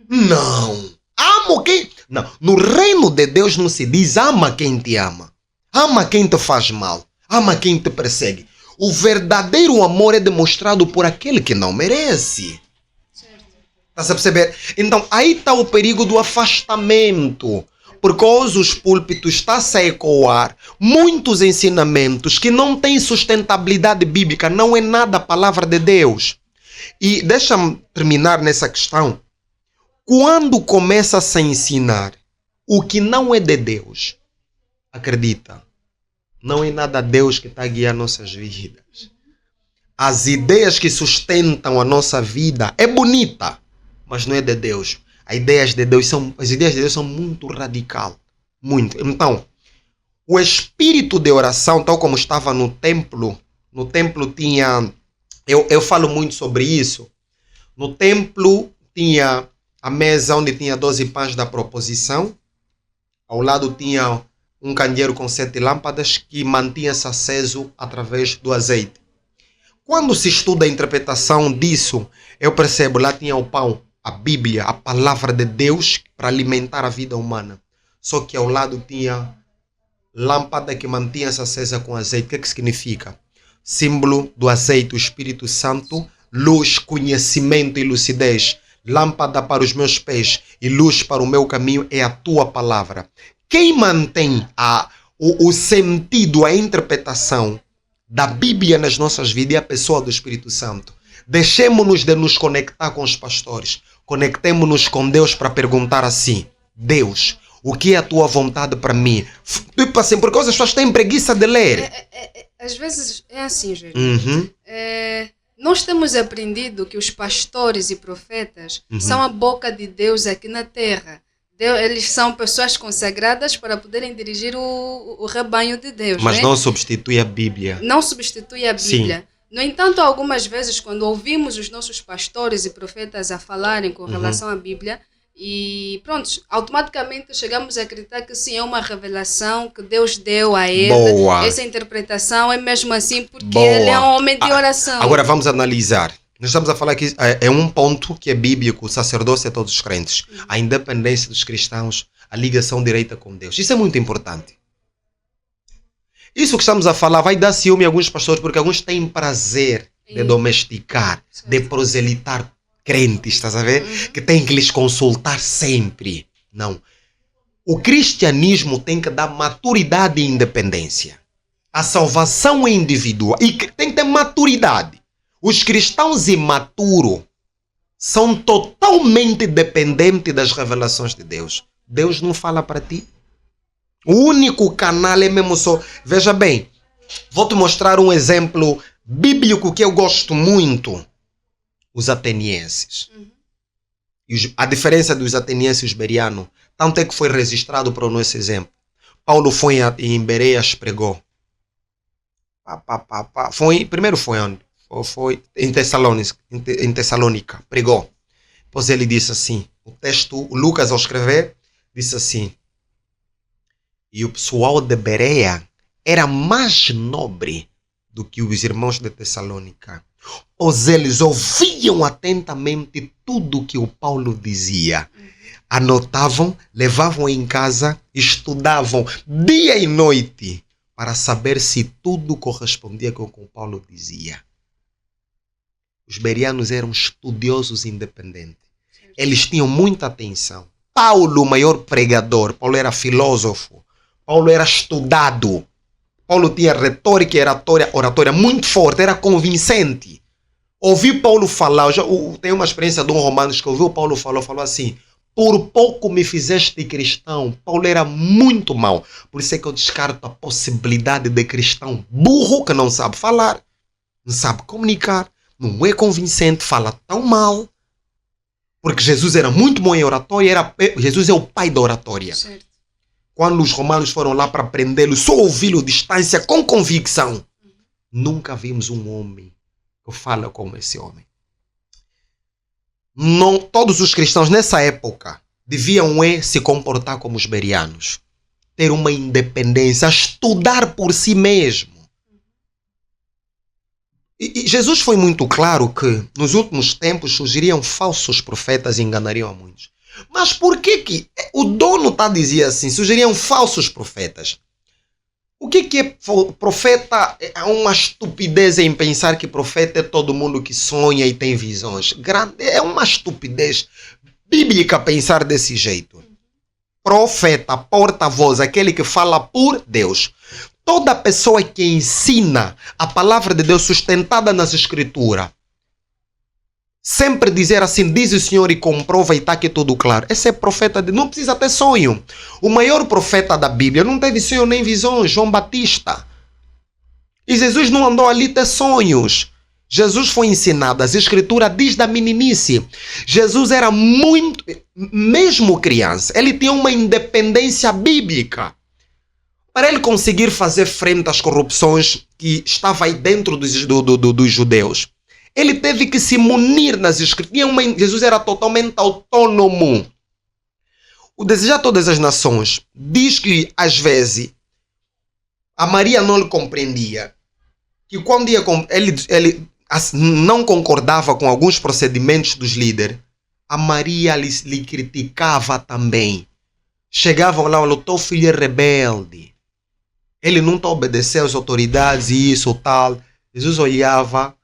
Não. Amo quem... Não. No reino de Deus não se diz ama quem te ama. Ama quem te faz mal. Ama quem te persegue. O verdadeiro amor é demonstrado por aquele que não merece. Está a perceber? Então, aí está o perigo do afastamento. Porque hoje os púlpitos estão a ecoar muitos ensinamentos que não têm sustentabilidade bíblica, não é nada a palavra de Deus. E deixa-me terminar nessa questão. Quando começa-se a ensinar o que não é de Deus, acredita, não é nada Deus que está a guiar nossas vidas. As ideias que sustentam a nossa vida é bonita, mas não é de Deus. As ideias de Deus são muito radical. Muito. Então, o espírito de oração, tal como estava no templo tinha... Eu falo muito sobre isso. No templo tinha a mesa onde tinha 12 pães da proposição. Ao lado tinha um candeeiro com 7 lâmpadas que mantinha-se aceso através do azeite. Quando se estuda a interpretação disso, eu percebo, lá tinha o pão, a Bíblia, a palavra de Deus para alimentar a vida humana. Só que ao lado tinha lâmpada que mantinha-se acesa com azeite. O que significa? Símbolo do azeite, o Espírito Santo, luz, conhecimento e lucidez. lâmpada para os meus pés e luz para o meu caminho é a tua palavra. Quem mantém o sentido, a interpretação da Bíblia nas nossas vidas é a pessoa do Espírito Santo. Deixemos-nos de nos conectar com os pastores. Conectemos-nos com Deus para perguntar assim: Deus, o que é a tua vontade para mim? Tipo assim, porque as pessoas têm preguiça de ler. Às vezes é assim, gente. Uhum. Nós temos aprendido que os pastores e profetas são a boca de Deus aqui na terra. Eles são pessoas consagradas para poderem dirigir o rebanho de Deus. Mas né? não substitui a Bíblia. Não substitui a Bíblia. Sim. No entanto, algumas vezes, quando ouvimos os nossos pastores e profetas a falarem com relação à Bíblia, e pronto, automaticamente chegamos a acreditar que sim, é uma revelação que Deus deu a ele. Boa. Essa interpretação é mesmo assim porque Boa. ele é um homem de oração. Agora vamos analisar. Nós estamos a falar que é um ponto que é bíblico, o sacerdócio é todos os crentes. A independência dos cristãos, a ligação direita com Deus. Isso é muito importante. Isso que estamos a falar vai dar ciúme a alguns pastores, porque alguns têm prazer de domesticar, de proselitar crentes, estás a ver? Que têm que lhes consultar sempre. Não. O cristianismo tem que dar maturidade e independência. A salvação é individual e tem que ter maturidade. Os cristãos imaturos são totalmente dependentes das revelações de Deus. Deus não fala para ti. O único canal é mesmo só... Veja bem, vou te mostrar um exemplo bíblico que eu gosto muito. Os atenienses. A diferença dos atenienses e os bereanos. Tanto é que foi registrado para o nosso exemplo. Paulo foi em Bereas, pregou. Primeiro foi onde? Foi em Tessalônica, pregou. Depois ele disse assim, o Lucas ao escrever, disse assim: e o pessoal de Bereia era mais nobre do que os irmãos de Tessalônica, pois eles ouviam atentamente tudo o que o Paulo dizia. Anotavam, levavam em casa, estudavam dia e noite para saber se tudo correspondia com o que o Paulo dizia. Os bereanos eram estudiosos independentes. Eles tinham muita atenção. Paulo, o maior pregador, Paulo era filósofo, Paulo era estudado, Paulo tinha retórica e oratória muito forte, era convincente. Ouvi Paulo falar, tenho uma experiência de um Romanos que ouviu Paulo falou assim: por pouco me fizeste cristão. Paulo era muito mau. Por isso é que eu descarto a possibilidade de cristão burro que não sabe falar, não sabe comunicar, não é convincente, fala tão mal. Porque Jesus era muito bom em oratória, Jesus é o pai da oratória. Certo. Quando os romanos foram lá para prendê-lo, só ouvi-lo à distância com convicção. Nunca vimos um homem que fala como esse homem. Não, todos os cristãos nessa época deviam se comportar como os bereanos. Ter uma independência, estudar por si mesmo. E Jesus foi muito claro que nos últimos tempos surgiriam falsos profetas e enganariam a muitos. Mas por que o dono está a dizer assim? Surgiriam falsos profetas. O que é profeta? É uma estupidez em pensar que profeta é todo mundo que sonha e tem visões. É uma estupidez bíblica pensar desse jeito. Profeta, porta-voz, aquele que fala por Deus. Toda pessoa que ensina a palavra de Deus sustentada nas escrituras, sempre dizer assim, diz o Senhor e comprova e está aqui tudo claro. Esse é profeta, não precisa ter sonho. O maior profeta da Bíblia não teve sonho nem visões, João Batista. E Jesus não andou ali ter sonhos. Jesus foi ensinado, as escrituras diz da meninice. Jesus era muito, mesmo criança, ele tinha uma independência bíblica. Para ele conseguir fazer frente às corrupções que estavam aí dentro dos judeus, ele teve que se munir nas escrituras. Jesus era totalmente autônomo. O Desejar Todas as Nações diz que, às vezes, a Maria não lhe compreendia. Que quando ele não concordava com alguns procedimentos dos líderes, a Maria lhe criticava também. Chegavam lá e falavam, teu filho é rebelde. Ele não está obedecendo às autoridades e isso tal. Jesus olhava,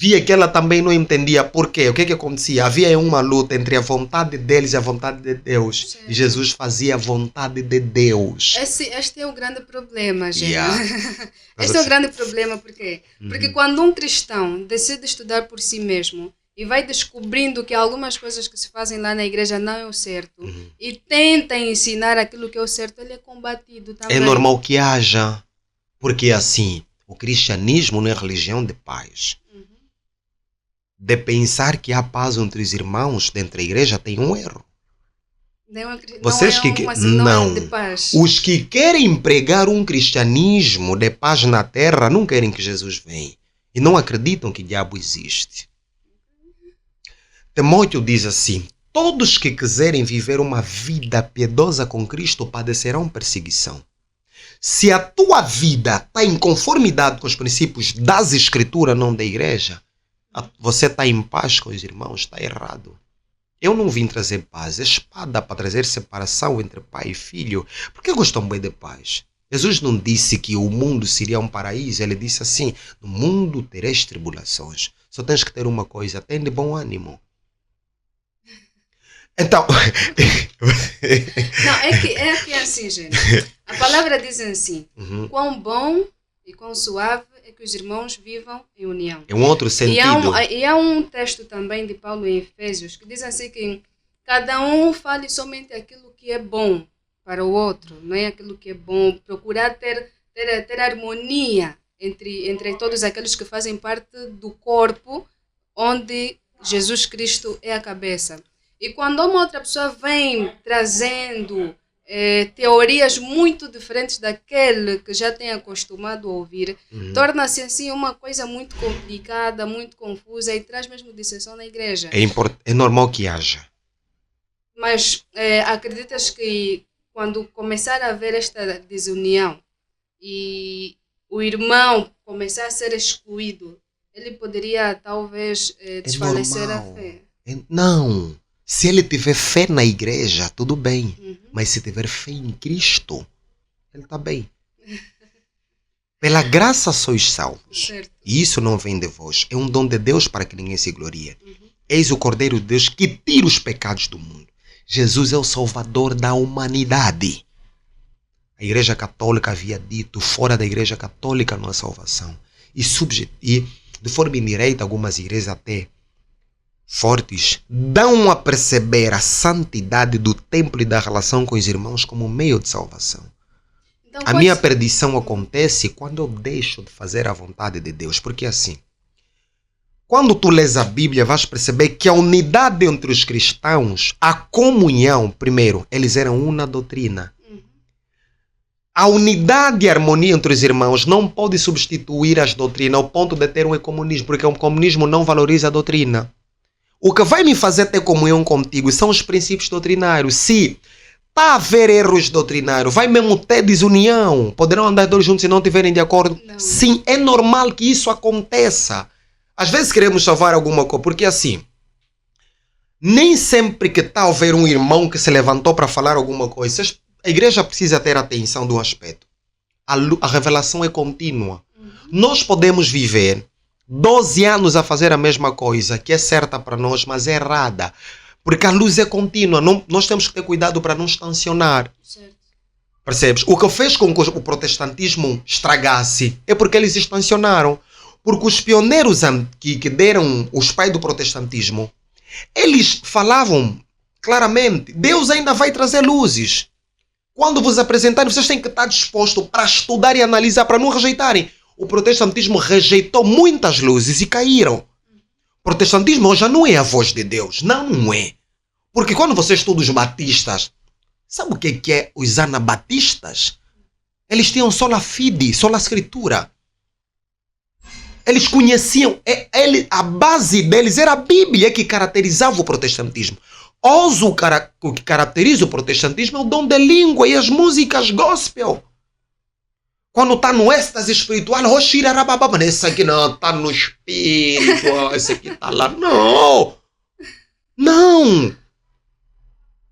via que ela também não entendia por quê. O que que acontecia? Havia uma luta entre a vontade deles e a vontade de Deus. Certo. E Jesus fazia a vontade de Deus. Este é o grande problema, gente. Yeah. Este é o grande problema, por quê? Porque quando um cristão decide estudar por si mesmo e vai descobrindo que algumas coisas que se fazem lá na igreja não é o certo e tenta ensinar aquilo que é o certo, ele é combatido também. É normal que haja. Porque assim, o cristianismo não é religião de paz. De pensar que há paz entre os irmãos dentro da igreja tem um erro. Vocês não. É de paz. Os que querem pregar um cristianismo de paz na terra não querem que Jesus venha. E não acreditam que o diabo existe. Timóteo diz assim: todos que quiserem viver uma vida piedosa com Cristo padecerão perseguição. Se a tua vida está em conformidade com os princípios das Escrituras, não da igreja, você está em paz com os irmãos, está errado. Eu não vim trazer paz, é espada para trazer separação entre pai e filho. Por que gostam bem de paz? Jesus não disse que o mundo seria um paraíso, ele disse assim: no mundo tereis tribulações. Só tens que ter uma coisa, tem de bom ânimo. Então... Não, é que assim, gente. A palavra diz assim: quão bom e quão suave é que os irmãos vivam em união. É um outro sentido. E há um texto também de Paulo em Efésios que diz assim que cada um fale somente aquilo que é bom para o outro, não é aquilo que é bom. Procurar ter harmonia entre todos aqueles que fazem parte do corpo onde Jesus Cristo é a cabeça. E quando uma outra pessoa vem trazendo teorias muito diferentes daquele que já tem acostumado a ouvir, torna-se assim uma coisa muito complicada, muito confusa e traz mesmo dissensão na igreja. É normal que haja. Mas acreditas que quando começar a haver esta desunião e o irmão começar a ser excluído, ele poderia talvez desfalecer a fé? Não. Se ele tiver fé na igreja, tudo bem. Mas se tiver fé em Cristo, ele está bem. Pela graça sois salvos. Certo. E isso não vem de vós. É um dom de Deus para que ninguém se glorie. Eis o Cordeiro de Deus que tira os pecados do mundo. Jesus é o Salvador da humanidade. A Igreja Católica havia dito, fora da Igreja Católica não há salvação. E de forma indireta, algumas igrejas até fortes dão a perceber a santidade do templo e da relação com os irmãos como meio de salvação. Então, a minha perdição acontece quando eu deixo de fazer a vontade de Deus. Porque assim, quando tu lês a Bíblia, vais perceber que a unidade entre os cristãos, a comunhão, primeiro, eles eram uma doutrina. A unidade e a harmonia entre os irmãos não pode substituir as doutrinas ao ponto de ter um ecumenismo, porque o comunismo não valoriza a doutrina. O que vai me fazer ter comunhão contigo são os princípios doutrinários. Se está a haver erros doutrinários, vai mesmo ter desunião. Poderão andar dois juntos e não estiverem de acordo? Não. Sim, é normal que isso aconteça. Às vezes queremos salvar alguma coisa, porque assim, nem sempre que está a haver um irmão que se levantou para falar alguma coisa, a igreja precisa ter atenção de um aspecto. A revelação é contínua. Nós podemos viver 12 anos a fazer a mesma coisa, que é certa para nós, mas é errada. Porque a luz é contínua. Nós temos que ter cuidado para não estacionar. Certo. Percebes? O que fez com que o protestantismo estragasse é porque eles estacionaram. Porque os pioneiros que deram os pais do protestantismo, eles falavam claramente, Deus ainda vai trazer luzes. Quando vos apresentarem, vocês têm que estar dispostos para estudar e analisar, para não rejeitarem. O protestantismo rejeitou muitas luzes e caíram. O protestantismo já não é a voz de Deus. Não é. Porque quando você estuda os batistas, sabe o que é os anabatistas? Eles tinham sola fide, sola escritura. Eles conheciam, a base deles era a Bíblia que caracterizava o protestantismo. Hoje o que caracteriza o protestantismo é o dom da língua e as músicas gospel. Quando está no êxtase espiritual, esse aqui não está no espírito, esse aqui está lá. Não! Não!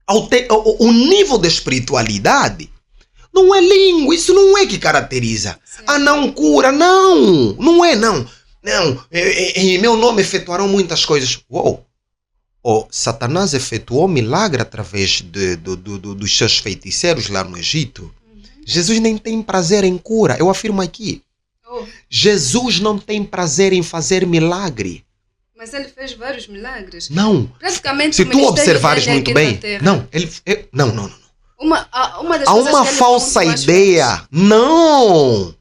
O nível de espiritualidade não é língua, isso não é que caracteriza. Sim. Não cura, não! Não é, não. Não, em meu nome efetuarão muitas coisas. Uou! Oh, Satanás efetuou milagre através dos seus feiticeiros lá no Egito. Jesus nem tem prazer em cura. Eu afirmo aqui. Oh, Jesus não tem prazer em fazer milagre. mas ele fez vários milagres. Não. Praticamente Se o tu ministério observares dele muito aqui na bem. Terra. Não, não. Uma das Há coisas uma que ele falsa muito mais ideia. faz. Não.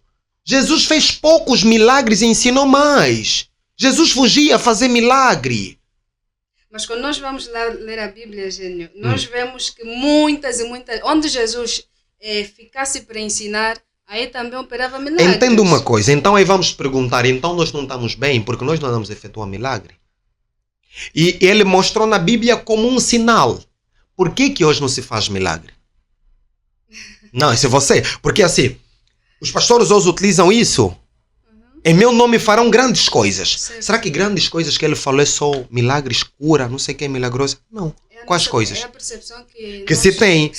Jesus fez poucos milagres e ensinou mais. Jesus fugia a fazer milagre. Mas quando nós vamos lá ler a Bíblia, Gênio, nós vemos que muitas e muitas... Onde Jesus ficasse para ensinar, aí também operava milagres. Entenda uma coisa. Então aí vamos perguntar. Então nós não estamos bem porque nós não vamos efetuar milagre? E ele mostrou na Bíblia como um sinal. Por que hoje não se faz milagre? Não, isso é você. Porque assim, os pastores hoje utilizam isso. Em meu nome farão grandes coisas. Certo. Será que grandes coisas que ele falou é só milagres, cura, não sei o que é milagroso? Não. Quais coisas? É a percepção que Se tem.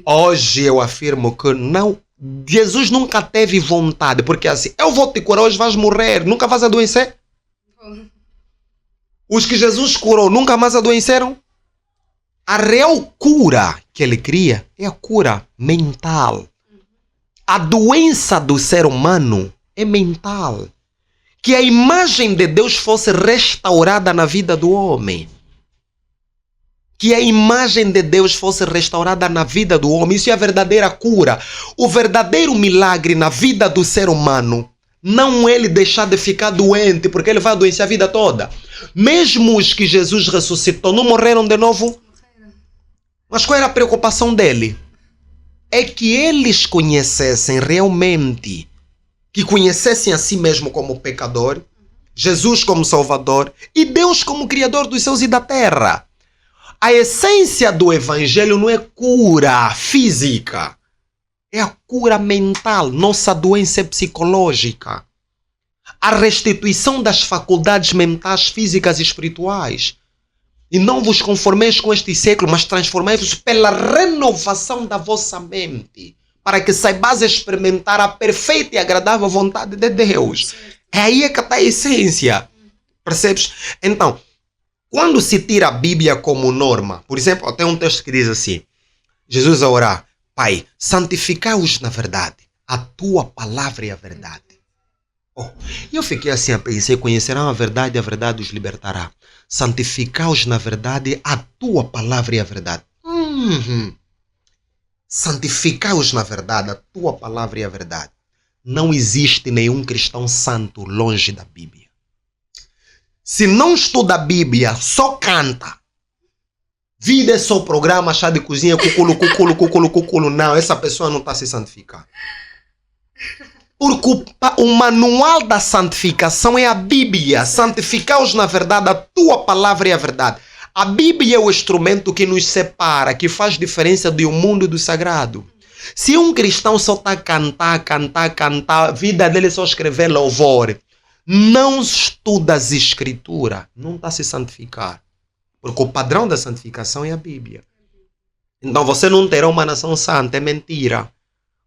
Hoje eu afirmo que não. Jesus nunca teve vontade. Porque assim, eu vou te curar, hoje vais morrer. Nunca vais adoecer? Os que Jesus curou nunca mais adoeceram? A real cura que ele cria é a cura mental. A doença do ser humano é mental. Que a imagem de Deus fosse restaurada na vida do homem. Que a imagem de Deus fosse restaurada na vida do homem. Isso é a verdadeira cura. O verdadeiro milagre na vida do ser humano não é ele deixar de ficar doente, porque ele vai adoecer a vida toda. Mesmo os que Jesus ressuscitou não morreram de novo. Mas qual era a preocupação dele? É que eles conhecessem realmente, que conhecessem a si mesmo como pecador, Jesus como Salvador e Deus como Criador dos céus e da terra. A essência do Evangelho não é cura física, é a cura mental, nossa doença psicológica. A restituição das faculdades mentais, físicas e espirituais. E não vos conformeis com este século, mas transformai-vos pela renovação da vossa mente, para que saibais experimentar a perfeita e agradável vontade de Deus. É aí que está a essência. Percebes? Então, quando se tira a Bíblia como norma, por exemplo, tem um texto que diz assim, Jesus a orar, Pai, santificai-os na verdade, a tua palavra é a verdade. E eu fiquei assim a pensar, conhecerão a verdade os libertará. Santificaos na verdade, a tua palavra é a verdade. Santificaos na verdade, a tua palavra é a verdade. Não existe nenhum cristão santo longe da Bíblia. Se não estuda a Bíblia, só canta. Vida é só programa, chá de cozinha, cuculo. Não, essa pessoa não está se santificando. Porque o manual da santificação é a Bíblia. Santificaos na verdade, a tua palavra é a verdade. A Bíblia é o instrumento que nos separa, que faz diferença do mundo e do sagrado. Se um cristão só está a cantar, a vida dele é só escrever louvor, não estuda as escrituras, não está a se santificar. Porque o padrão da santificação é a Bíblia. Então você não terá uma nação santa, é mentira.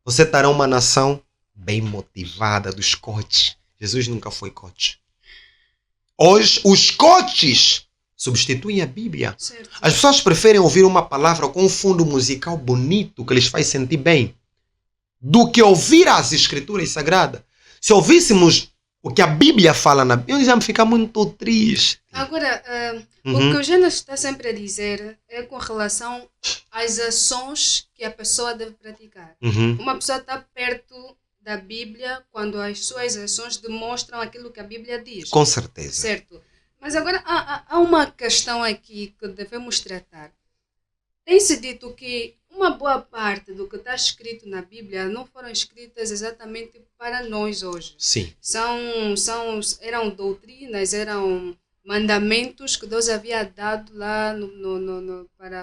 Você terá uma nação bem motivada dos coaches. Jesus nunca foi coach. Hoje, os coaches substituem a Bíblia. Certo. As pessoas preferem ouvir uma palavra com um fundo musical bonito que lhes faz sentir bem do que ouvir as escrituras sagradas. Se ouvíssemos o que a Bíblia fala na Bíblia, já me fica muito triste. Agora, o que o Gênesis está sempre a dizer é com relação às ações que a pessoa deve praticar. Uma pessoa está perto da Bíblia quando as suas ações demonstram aquilo que a Bíblia diz. Com certeza. Certo. Mas agora há uma questão aqui que devemos tratar. Tem-se dito que uma boa parte do que está escrito na Bíblia não foram escritas exatamente para nós hoje. Sim. Eram doutrinas, eram mandamentos que Deus havia dado lá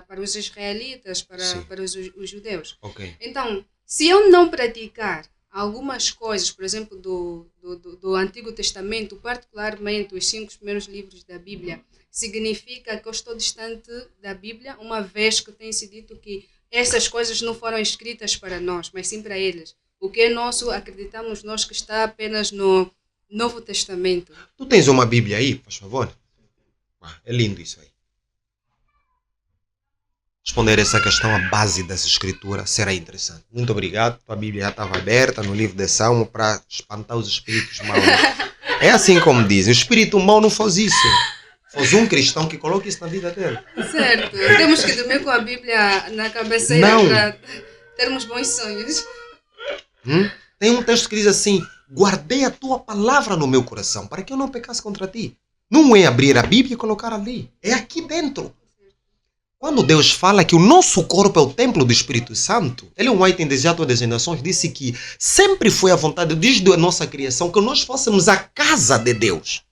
para os israelitas, para os judeus. Okay. Então, se eu não praticar algumas coisas, por exemplo, do Antigo Testamento, particularmente os 5 primeiros livros da Bíblia, significa que eu estou distante da Bíblia, uma vez que tem-se dito que essas coisas não foram escritas para nós, mas sim para eles. O que é nosso, acreditamos nós que está apenas no Novo Testamento. Tu tens uma Bíblia aí, por favor? É lindo isso aí. Responder essa questão à base das escrituras será interessante. Muito obrigado. Tua Bíblia já estava aberta no livro de Salmo para espantar os espíritos maus. É assim como dizem, o espírito mau não faz isso. Faz um cristão que coloque isso na vida dele. Certo. Temos que dormir com a Bíblia na cabeceira Não. para termos bons sonhos. Tem um texto que diz assim: guardei a tua palavra no meu coração para que eu não pecasse contra ti. Não é abrir a Bíblia e colocar ali. É aqui dentro. Quando Deus fala que o nosso corpo é o templo do Espírito Santo, Ellen White, em Desejo das Gerações, disse que sempre foi a vontade, desde a nossa criação, que nós fôssemos a casa de Deus.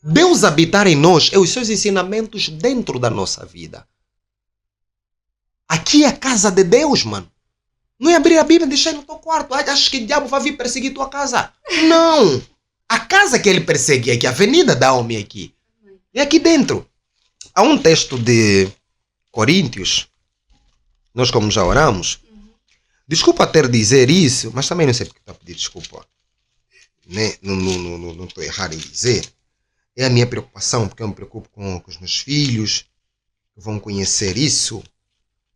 Deus habitar em nós é os seus ensinamentos dentro da nossa vida. Aqui é a casa de Deus, mano. Não é abrir a Bíblia e deixar no teu quarto. Achas que o diabo vai vir perseguir tua casa? Não. A casa que ele persegue é aqui, a avenida da alma é aqui. É aqui dentro. Há um texto de Coríntios, nós como já oramos, desculpa ter dizer isso, mas também não sei porque está a pedir desculpa. Né? Não estou errado em dizer. É a minha preocupação, porque eu me preocupo com os meus filhos, que vão conhecer isso,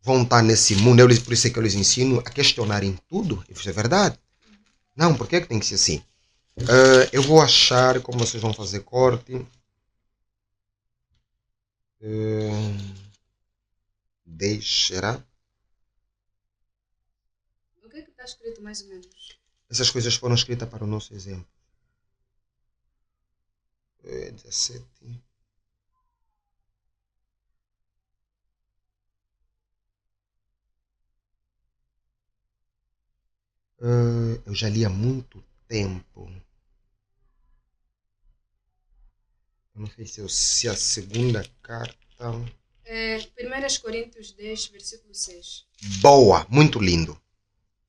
vão estar nesse mundo. Por isso é que eu lhes ensino a questionarem tudo. Isso é verdade? Não, por que tem que ser assim? Eu vou achar como vocês vão fazer corte. 10, será? O que está escrito mais ou menos? Essas coisas foram escritas para o nosso exemplo. 17. Eu já li há muito tempo. Eu não sei se a segunda carta... 1 Coríntios 10, versículo 6. Boa, muito lindo.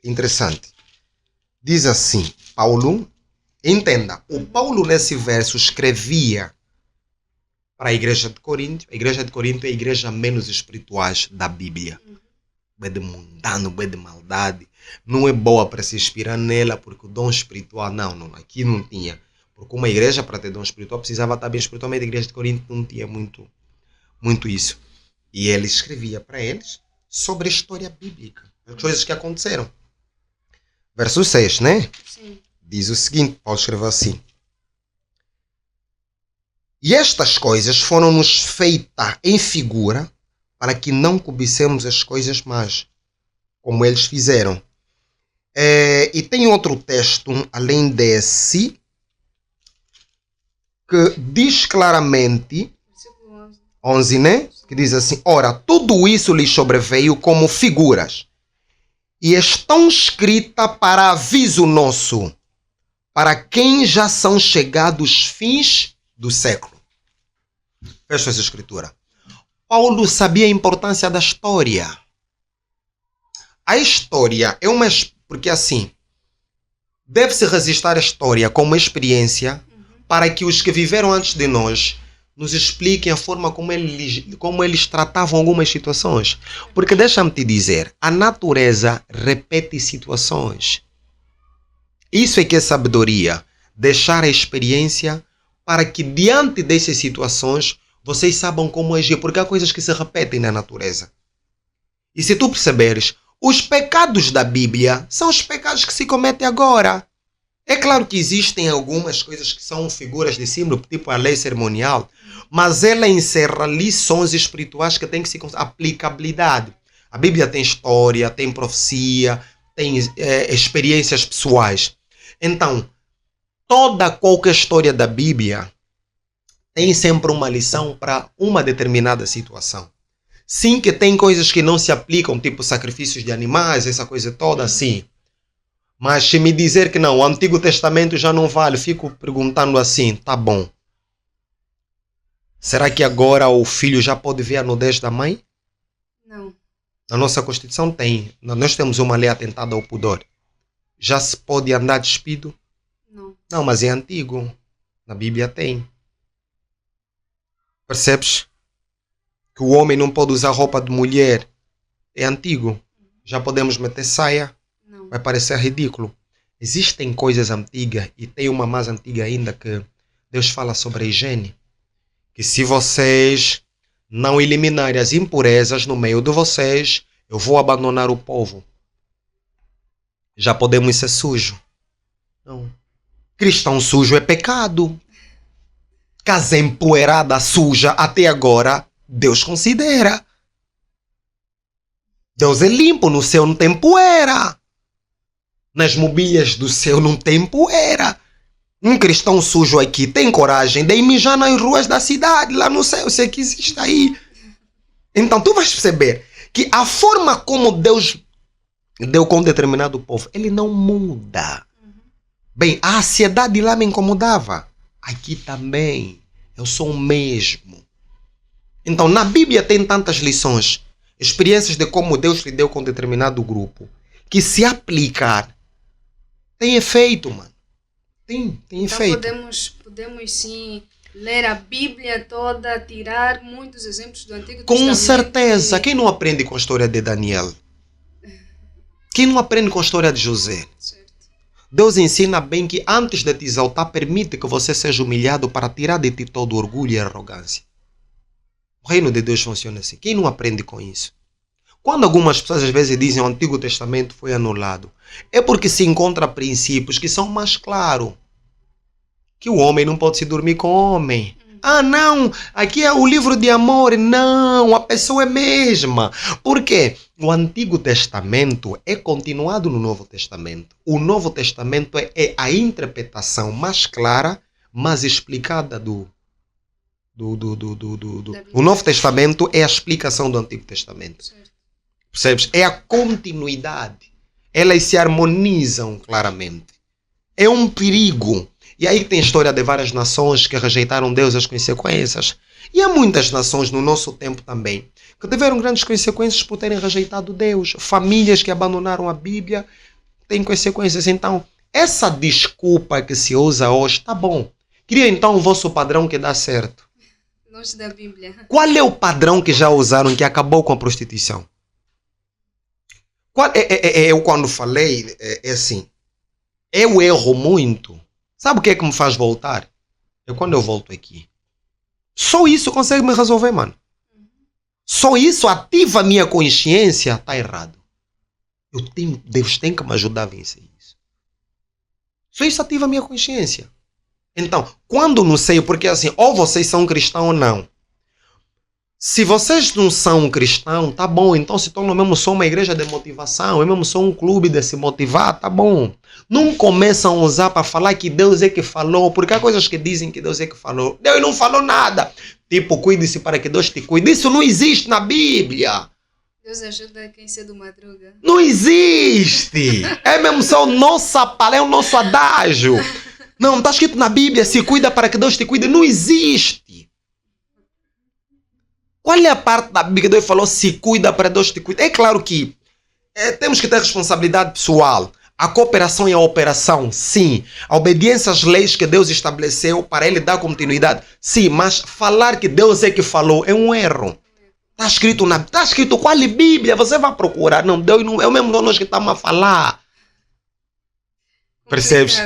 Interessante. Diz assim, Paulo, entenda, o Paulo nesse verso escrevia para a igreja de Corinto. A igreja de Corinto é a igreja menos espiritual da Bíblia. Bem de mundano, bem de maldade. Não é boa para se inspirar nela, porque o dom espiritual, não, aqui não tinha. Porque uma igreja, para ter dom espiritual, precisava estar bem espiritualmente. A igreja de Corinto não tinha muito isso. E ele escrevia para eles sobre a história bíblica, as coisas que aconteceram. Verso 6, né? Sim. Diz o seguinte, Paulo escreveu assim: e estas coisas foram-nos feitas em figura, para que não cobicemos as coisas más, como eles fizeram. E tem outro texto, além desse, que diz claramente, 11, né? Que diz assim: ora, tudo isso lhes sobreveio como figuras, e estão escritas para aviso nosso, para quem já são chegados os fins do século. Fecha essa escritura. Paulo sabia a importância da história. A história é uma... Porque assim, deve-se registrar a história como uma experiência para que os que viveram antes de nós nos expliquem a forma como eles tratavam algumas situações. Porque deixa-me te dizer, a natureza repete situações. Isso é que é sabedoria. Deixar a experiência para que diante dessas situações vocês saibam como agir. Porque há coisas que se repetem na natureza. E se tu perceberes, os pecados da Bíblia são os pecados que se cometem agora. É claro que existem algumas coisas que são figuras de símbolo, tipo a lei cerimonial, mas ela encerra lições espirituais que têm que se aplicabilidade. A Bíblia tem história, tem profecia, tem experiências pessoais. Então, qualquer história da Bíblia tem sempre uma lição para uma determinada situação. Sim, que tem coisas que não se aplicam, tipo sacrifícios de animais, essa coisa toda assim. Mas se me dizer que não, o Antigo Testamento já não vale, fico perguntando assim, tá bom. Será que agora o filho já pode ver a nudez da mãe? Não. Na nossa Constituição tem. Nós temos uma lei atentada ao pudor. Já se pode andar despido? Não. Não, mas é antigo. Na Bíblia tem. Percebes? Que o homem não pode usar roupa de mulher. É antigo. Já podemos meter saia? Não. Vai parecer ridículo. Existem coisas antigas e tem uma mais antiga ainda que Deus fala sobre a higiene. Que se vocês não eliminarem as impurezas no meio de vocês, eu vou abandonar o povo. Já podemos ser sujos. Não. Cristão sujo é pecado. Casa empoeirada, suja, até agora, Deus considera. Deus é limpo, no céu não tem poeira. Nas mobílias do céu não tem poeira. Um cristão sujo aqui tem coragem de ir mijar nas ruas da cidade, lá no céu, sei que existe aí. Então tu vais perceber que a forma como Deus deu com determinado povo, ele não muda. Bem, a ansiedade lá me incomodava. Aqui também. Eu sou o mesmo. Então, na Bíblia tem tantas lições, experiências de como Deus lidou com determinado grupo, que se aplicar, tem efeito, mano. Tem Então efeito. podemos sim ler a Bíblia toda, tirar muitos exemplos do Antigo Com Testamento. certeza. Quem não aprende com a história de Daniel? Quem não aprende com a história de José? Certo. Deus ensina bem que antes de te exaltar, permite que você seja humilhado para tirar de ti todo o orgulho e arrogância. O reino de Deus funciona assim. Quem não aprende com isso? Quando algumas pessoas às vezes dizem que o Antigo Testamento foi anulado, é porque se encontra princípios que são mais claros. Que o homem não pode se dormir com o homem. Ah, não, aqui é o livro de amor. Não, a pessoa é mesma. Por quê? O Antigo Testamento é continuado no Novo Testamento. O Novo Testamento é a interpretação mais clara, mais explicada do O Novo Testamento é a explicação do Antigo Testamento. Certo. Percebes? É a continuidade. Elas se harmonizam claramente. É um perigo. E aí tem a história de várias nações que rejeitaram Deus, as consequências. E há muitas nações no nosso tempo também que tiveram grandes consequências por terem rejeitado Deus. Famílias que abandonaram a Bíblia têm consequências. Então, essa desculpa que se usa hoje, tá bom. Cria então o vosso padrão que dá certo. Longe da Bíblia. Qual é o padrão que já usaram que acabou com a prostituição? Eu quando falei, é assim, eu erro muito. Sabe o que é que me faz voltar? É quando eu volto aqui. Só isso consegue me resolver, mano. Só isso ativa a minha consciência. Tá errado. Deus tem que me ajudar a vencer isso. Só isso ativa a minha consciência. Então, quando não sei, porque assim, ou vocês são cristãos ou não. Se vocês não são cristãos, tá bom, então se torna mesmo só uma igreja de motivação, eu mesmo sou um clube de se motivar, tá bom. Não começam a usar para falar que Deus é que falou, porque há coisas que dizem que Deus é que falou. Deus não falou nada. Tipo, cuide-se para que Deus te cuide. Isso não existe na Bíblia. Deus ajuda quem cedo madruga. Não existe. É mesmo só nossa palavra, é o nosso adágio. Não, está escrito na Bíblia, se cuida para que Deus te cuide. Não existe. Qual é a parte da Bíblia que Deus falou se cuida para Deus te cuida? É claro que temos que ter responsabilidade pessoal. A cooperação e a operação, sim. A obediência às leis que Deus estabeleceu para ele dar continuidade, sim. Mas falar que Deus é que falou é um erro. Está escrito qual é a Bíblia? Você vai procurar. Não, Deus não é o mesmo nós que estamos a falar. Percebes?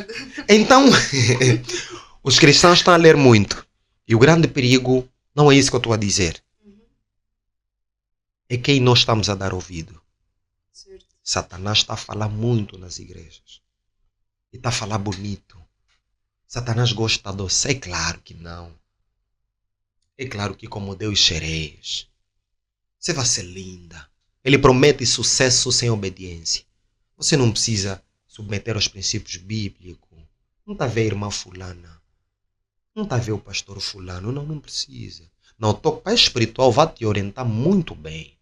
Então, os cristãos estão a ler muito. E o grande perigo não é isso que eu estou a dizer. É quem nós estamos a dar ouvido. Certo. Satanás está a falar muito nas igrejas. E está a falar bonito. Satanás gosta de doce. É claro que não. É claro que como Deus sereis. Você vai ser linda. Ele promete sucesso sem obediência. Você não precisa submeter aos princípios bíblicos. Não está a ver a irmã fulana. Não está a ver o pastor fulano. Não precisa. Não, o teu pai espiritual vai te orientar muito bem.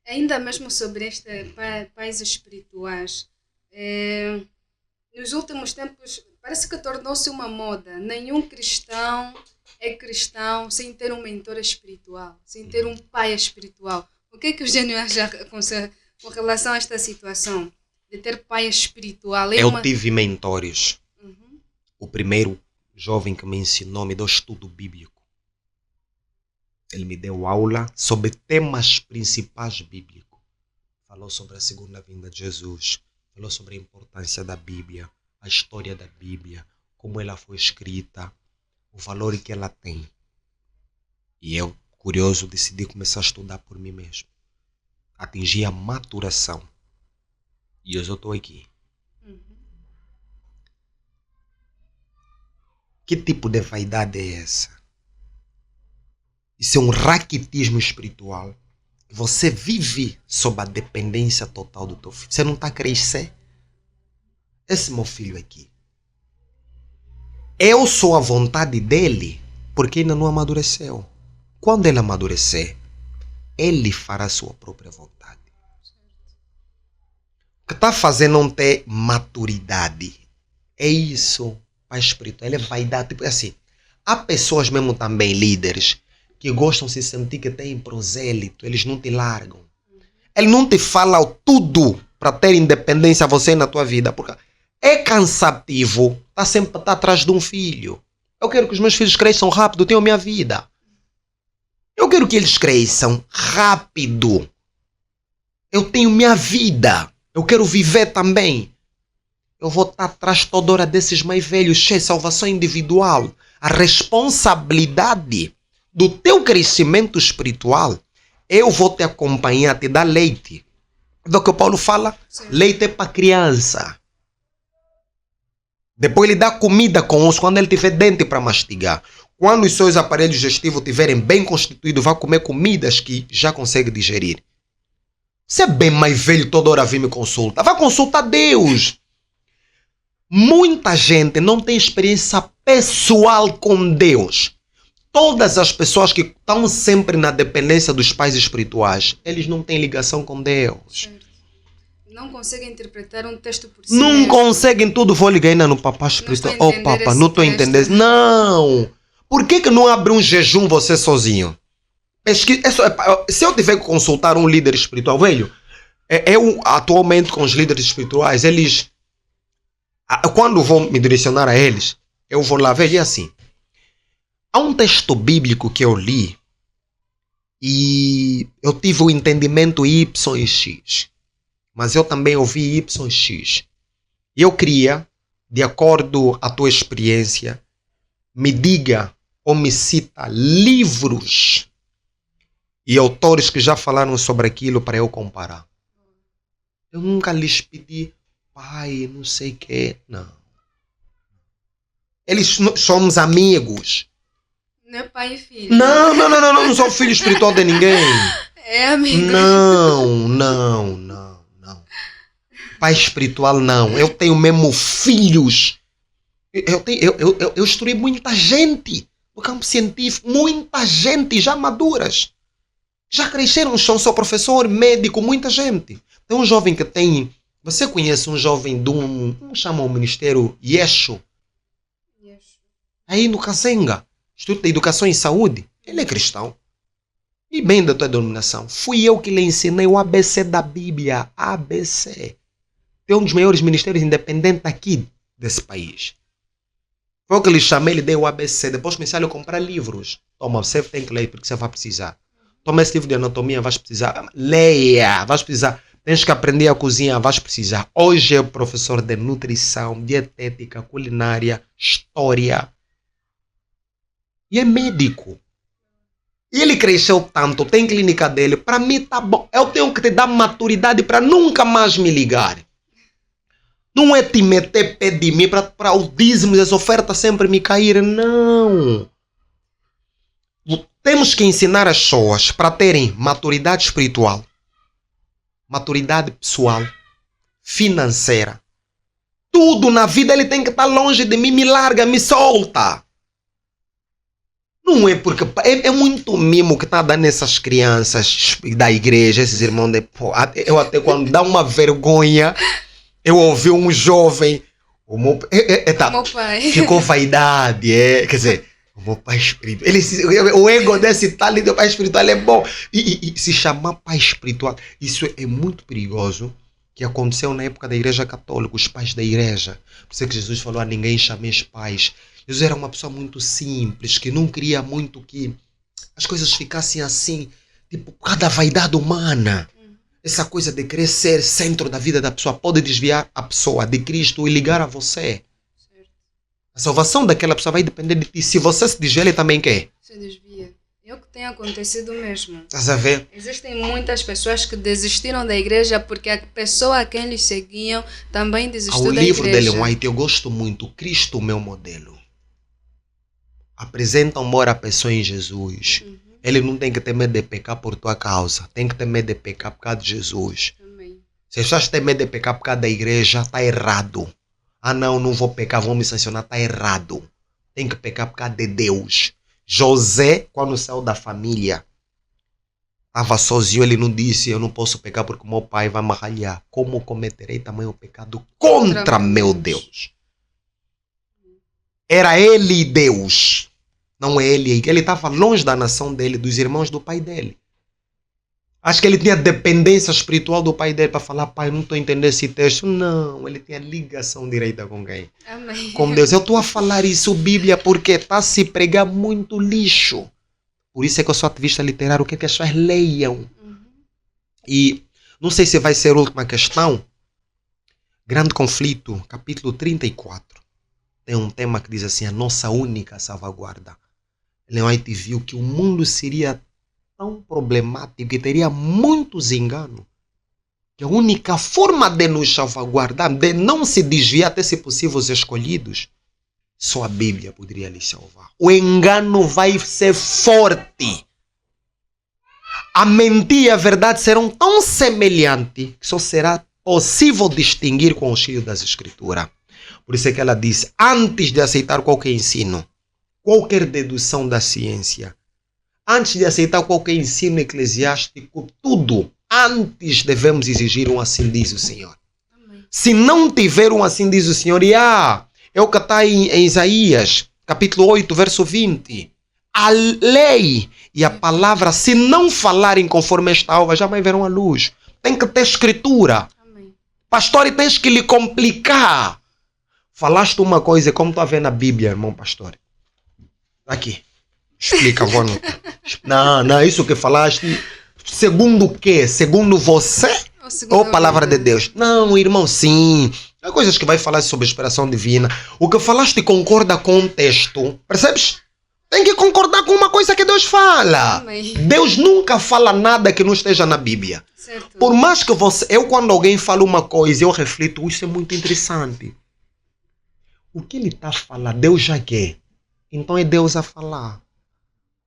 Ainda mesmo sobre pais espirituais, nos últimos tempos parece que tornou-se uma moda. Nenhum cristão é cristão sem ter um mentor espiritual, sem ter um pai espiritual. O que é que o Gênio acha com relação a esta situação de ter pai espiritual? Eu tive mentores. O primeiro jovem que me ensinou, me deu estudo bíblico. Ele me deu aula sobre temas principais bíblicos. Falou sobre a segunda vinda de Jesus. falou sobre a importância da Bíblia, a história da Bíblia, como ela foi escrita, o valor que ela tem. E eu, curioso, decidi começar a estudar por mim mesmo. Atingir a maturação. E hoje eu estou aqui. Que tipo de vaidade é essa? Isso é um raquitismo espiritual. Você vive sob a dependência total do teu filho. Você não está a crescer? Esse meu filho aqui. Eu sou a vontade dele porque ainda não amadureceu. Quando ele amadurecer, ele fará a sua própria vontade. O que está fazendo não ter maturidade é isso. Pai espiritual, ele é vaidade. Tipo assim, há pessoas mesmo também, líderes, que gostam de se sentir que têm prosélito, eles não te largam. Ele não te fala tudo para ter independência você na tua vida, porque é cansativo, tá sempre atrás de um filho. Eu quero que os meus filhos cresçam rápido, tenham minha vida. Eu quero que eles cresçam rápido. Eu tenho minha vida. Eu quero viver também. Eu vou estar atrás toda hora desses mais velhos, cheio de salvação individual. A responsabilidade do teu crescimento espiritual, eu vou te acompanhar, te dar leite. Do que o Paulo fala, sim. Leite é para criança. Depois ele dá comida com os quando ele tiver dente para mastigar. Quando os seus aparelhos digestivos estiverem bem constituídos, vai comer comidas que já consegue digerir. Você é bem mais velho, toda hora vir me consultar. Vai consultar Deus. Muita gente não tem experiência pessoal com Deus. Todas as pessoas que estão sempre na dependência dos pais espirituais, eles não têm ligação com Deus. Certo. Não conseguem interpretar um texto por si Não mesmo. conseguem tudo. Vou ligar ainda no papai espiritual. Oh, papai, não estou entendendo. Não. Por que não abre um jejum você sozinho? Se eu tiver que consultar um líder espiritual, velho, eu atualmente com os líderes espirituais, eles... Quando vou me direcionar a eles, eu vou lá ver, e assim, há um texto bíblico que eu li e eu tive o entendimento Y e X, mas eu também ouvi Y e X. E eu queria, de acordo à tua experiência, me diga ou me cita livros e autores que já falaram sobre aquilo para eu comparar. Eu nunca lhes pedi, pai, não sei o que, não. Eles somos amigos. Não é pai e filho. Não sou filho espiritual de ninguém. É amigo. Não. Pai espiritual não. Eu tenho mesmo filhos. Eu instruí muita gente no campo científico, muita gente já maduras. Já cresceram, sou professor, médico, muita gente. Tem um jovem que tem... Você conhece um jovem de como chama o ministério? Yeshu. Aí no Kazenga, Instituto de Educação e Saúde. Ele é cristão. E bem da tua denominação. Fui eu que lhe ensinei o ABC da Bíblia. ABC. É um dos maiores ministérios independentes aqui desse país. Foi o que lhe chamei, lhe dei o ABC. Depois comecei a comprar livros. Toma, você tem que ler porque você vai precisar. Toma esse livro de anatomia, vais precisar. Leia, vais precisar. Tens que aprender a cozinhar, vais precisar. Hoje é professor de nutrição, dietética, culinária, história. E é médico. E ele cresceu tanto, tem clínica dele. Para mim tá bom. Eu tenho que te dar maturidade para nunca mais me ligar. Não é te meter pé de mim para o dízimo e as ofertas sempre me caírem. Não. Temos que ensinar as pessoas para terem maturidade espiritual, maturidade pessoal, financeira. Tudo na vida ele tem que estar longe de mim, me larga, me solta. Não é porque... É muito mimo que está dando essas crianças da igreja, esses irmãos de... Eu até quando dá uma vergonha, eu ouvi um jovem... O meu pai. Ficou vaidade, quer dizer... O meu pai espiritual. O ego desse tal do pai espiritual é bom. E se chamar pai espiritual, isso é muito perigoso, que aconteceu na época da igreja católica, os pais da igreja. Por isso que Jesus falou a ninguém chameis pais. Jesus era uma pessoa muito simples, que não queria muito que as coisas ficassem assim, tipo, por causa da vaidade humana. Essa coisa de querer ser centro da vida da pessoa pode desviar a pessoa de Cristo e ligar a você. Certo. A salvação daquela pessoa vai depender de ti. Se você se desvia, ele também quer. Se desvia. É o que tem acontecido mesmo. Estás a ver? Existem muitas pessoas que desistiram da igreja porque a pessoa a quem eles seguiam também desistiu Ao da livro igreja. de Ellen White, eu gosto muito. Cristo, meu modelo. Apresenta amor à pessoa em Jesus. Ele não tem que ter medo de pecar por tua causa. Tem que ter medo de pecar por causa de Jesus. Amém. Se as pessoas têm medo de pecar por causa da igreja, está errado. Ah não, não vou pecar, vou me sancionar. Está errado. Tem que pecar por causa de Deus. José, quando saiu da família, estava sozinho, ele não disse, eu não posso pecar porque meu pai vai me ralhar. Como cometerei também o pecado contra meu Deus? Era ele Deus. Não é ele. Ele estava longe da nação dele, dos irmãos do pai dele. Acho que ele tinha dependência espiritual do pai dele para falar, pai, não estou entendendo esse texto. Não, ele tinha ligação direta com quem? Amém. Com Deus. Eu estou a falar isso, Bíblia, porque está a se pregar muito lixo. Por isso é que eu sou ativista literário, o que é que as pessoas leiam. E não sei se vai ser a última questão. Grande conflito, capítulo 34. Tem um tema que diz assim, a nossa única salvaguarda. Ellen White viu que o mundo seria tão problemático e teria muitos enganos, que a única forma de nos salvaguardar, de não se desviar até se possível os escolhidos, só a Bíblia poderia lhes salvar. O engano vai ser forte. A mentira e a verdade serão tão semelhantes que só será possível distinguir com o auxílio das Escrituras. Por isso é que ela diz, antes de aceitar qualquer ensino, qualquer dedução da ciência, antes de aceitar qualquer ensino eclesiástico, tudo, antes devemos exigir um assim diz o Senhor. Amém. Se não tiver um assim diz o Senhor, é o que está em Isaías, capítulo 8, verso 20. A lei e a palavra, se não falarem conforme esta alva, jamais verão a luz. Tem que ter escritura. Amém. Pastor, e tens que lhe complicar. Falaste uma coisa, como tu a ver na Bíblia, irmão pastor. Aqui. Explica, vou anotar. Não, isso que falaste, segundo o quê? Segundo você ou a palavra de Deus? Não, irmão, sim. Há coisas que vai falar sobre inspiração divina. O que falaste concorda com o texto. Percebes? Tem que concordar com uma coisa que Deus fala. Amém. Deus nunca fala nada que não esteja na Bíblia. Certo. Por mais que você... Eu, quando alguém fala uma coisa, eu reflito, isso é muito interessante. O que ele está falando, Deus já quer. Então é Deus a falar.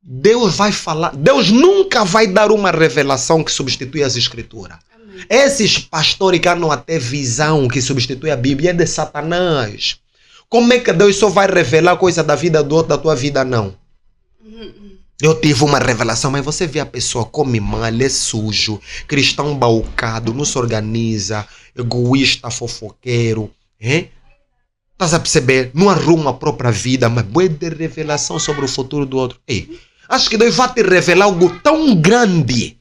Deus vai falar. Deus nunca vai dar uma revelação que substitui as Escrituras. Amém. Esses pastores que não até visão que substitui a Bíblia é de Satanás. Como é que Deus só vai revelar coisa da vida do outro, da tua vida não? Eu tive uma revelação, mas você vê a pessoa come mal, é sujo, cristão balcado, não se organiza, egoísta, fofoqueiro, hein? Estás a perceber? Não arruma a própria vida, mas boa de revelação sobre o futuro do outro. Ei, acho que Deus vai te revelar algo tão grande.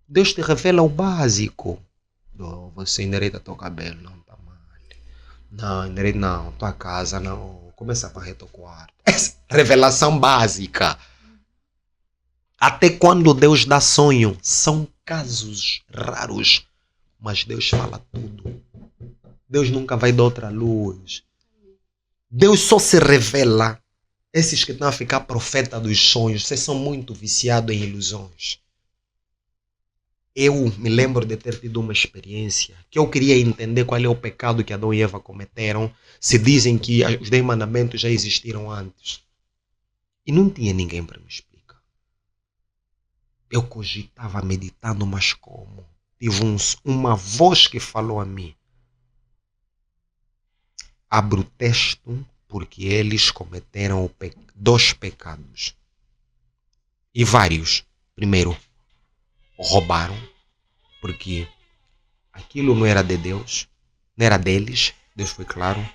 Deus te revela o básico. Oh, você endireita teu cabelo, não tá mal. Não, endireita não, tua casa não. Começa a varrer teu quarto. Essa revelação básica. Até quando Deus dá sonho, são casos raros. Mas Deus fala tudo. Deus nunca vai dar outra luz. Deus só se revela. Esses que estão a ficar profeta dos sonhos, vocês são muito viciados em ilusões. Eu me lembro de ter tido uma experiência que eu queria entender qual é o pecado que Adão e Eva cometeram. Se dizem que os 10 mandamentos já existiram antes. E não tinha ninguém para me explicar. Eu cogitava meditando, mas como? Tive uma voz que falou a mim. Abro o texto porque eles cometeram 2 pecados. E vários. Primeiro, roubaram, porque aquilo não era de Deus, não era deles, Deus foi claro.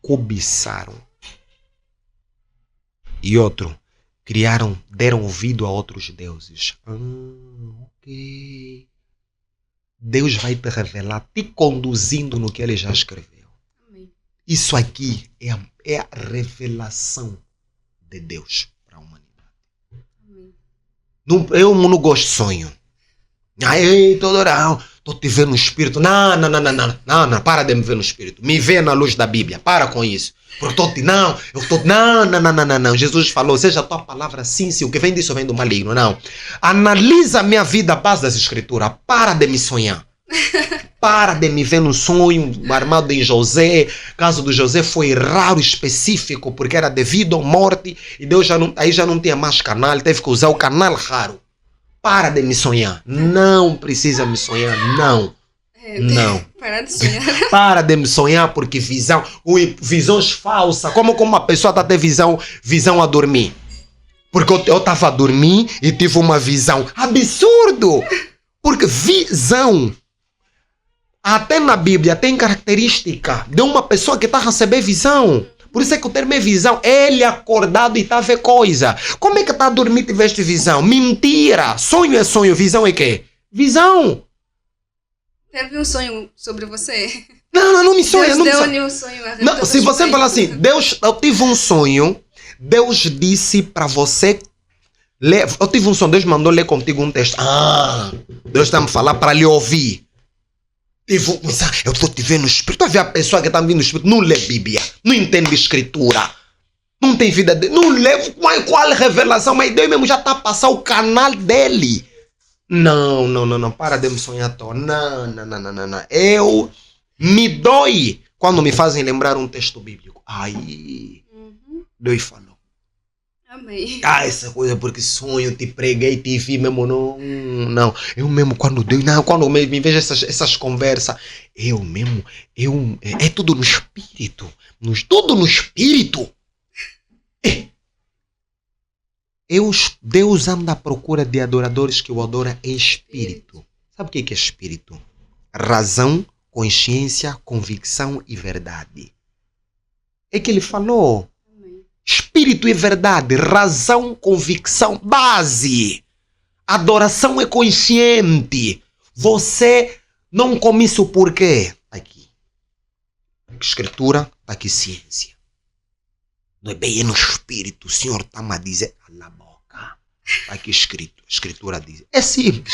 Cobiçaram. E outro, deram ouvido a outros deuses. Ok. Deus vai te revelar, te conduzindo no que ele já escreveu. Isso aqui é a revelação de Deus para a humanidade. Eu não gosto de sonho. Aí, todo não, estou te vendo no espírito. Não, para de me ver no espírito. Me vê na luz da Bíblia. Para com isso. Porque eu estou. Não. Jesus falou, seja a tua palavra sim, sim. O que vem disso vem do maligno. Não. Analisa a minha vida à base das escrituras. Para de me sonhar. Para de me ver no sonho armado em José. O caso do José foi raro, específico, porque era devido à morte. E Deus aí já não tinha mais canal. Teve que usar o canal raro. Para de me sonhar. Não precisa me sonhar, não. Não. Para de sonhar. Para de me sonhar porque visões falsas. Como uma pessoa está a ter visão a dormir? Porque eu estava a dormir e tive uma visão. Absurdo! Porque visão, até na Bíblia, tem característica de uma pessoa que está a receber visão. Por isso é que o termo é visão. Ele acordado e está a ver coisa. Como é que está a dormir e tiveste visão? Mentira! Sonho é sonho, visão é quê? Visão! Teve um sonho sobre você? Não me sonha. Deus deu-lhe um sonho. Não, se você falar assim, eu tive um sonho, Deus disse para você, eu tive um sonho, Deus mandou ler contigo um texto. Deus está me falar para lhe ouvir. Eu estou te vendo no espírito. A pessoa que está me vendo no espírito não lê Bíblia, não entende escritura, não tem vida de. Não lê qual revelação, mas Deus mesmo já está a passar o canal dele. Não, para de me sonhar à toa. Não. Eu me dói quando me fazem lembrar um texto bíblico. Deus falou. Amém. Essa coisa porque sonho, te preguei, te vi mesmo, não. Eu mesmo quando me vejo essas conversas, é tudo no espírito. Tudo no espírito. Deus anda à procura de adoradores que o adoram em espírito. Sabe o que é espírito? Razão, consciência, convicção e verdade. É que ele falou. Espírito e verdade, razão, convicção, base. Adoração é consciente. Você não come isso por quê? Está aqui. Escritura, está aqui ciência. Não é bem no espírito. O Senhor está-me a dizer, cala a boca. Está aqui escrito. A escritura diz. É simples.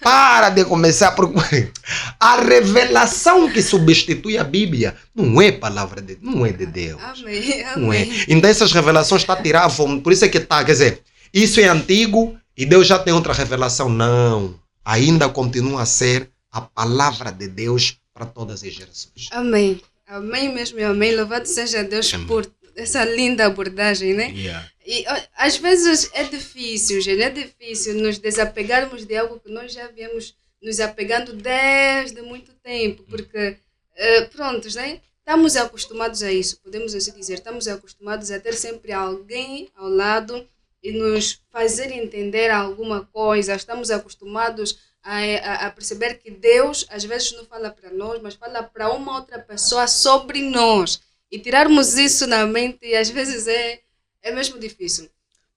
Para de começar por... A revelação que substitui a Bíblia não é palavra de Deus, não é de Deus. Amém. Não é. Então essas revelações está a tirar, por isso é que está, quer dizer, isso é antigo e Deus já tem outra revelação. Não. Ainda continua a ser a palavra de Deus para todas as gerações. Amém. Amém mesmo e amém. Louvado seja Deus por essa linda abordagem, né? Yeah. E às vezes é difícil, gente, é difícil nos desapegarmos de algo que nós já viemos nos apegando desde muito tempo, porque, prontos, né? Estamos acostumados a isso, podemos assim dizer, estamos acostumados a ter sempre alguém ao lado e nos fazer entender alguma coisa, estamos acostumados a perceber que Deus às vezes não fala para nós, mas fala para uma outra pessoa sobre nós. E tirarmos isso na mente às vezes é mesmo difícil.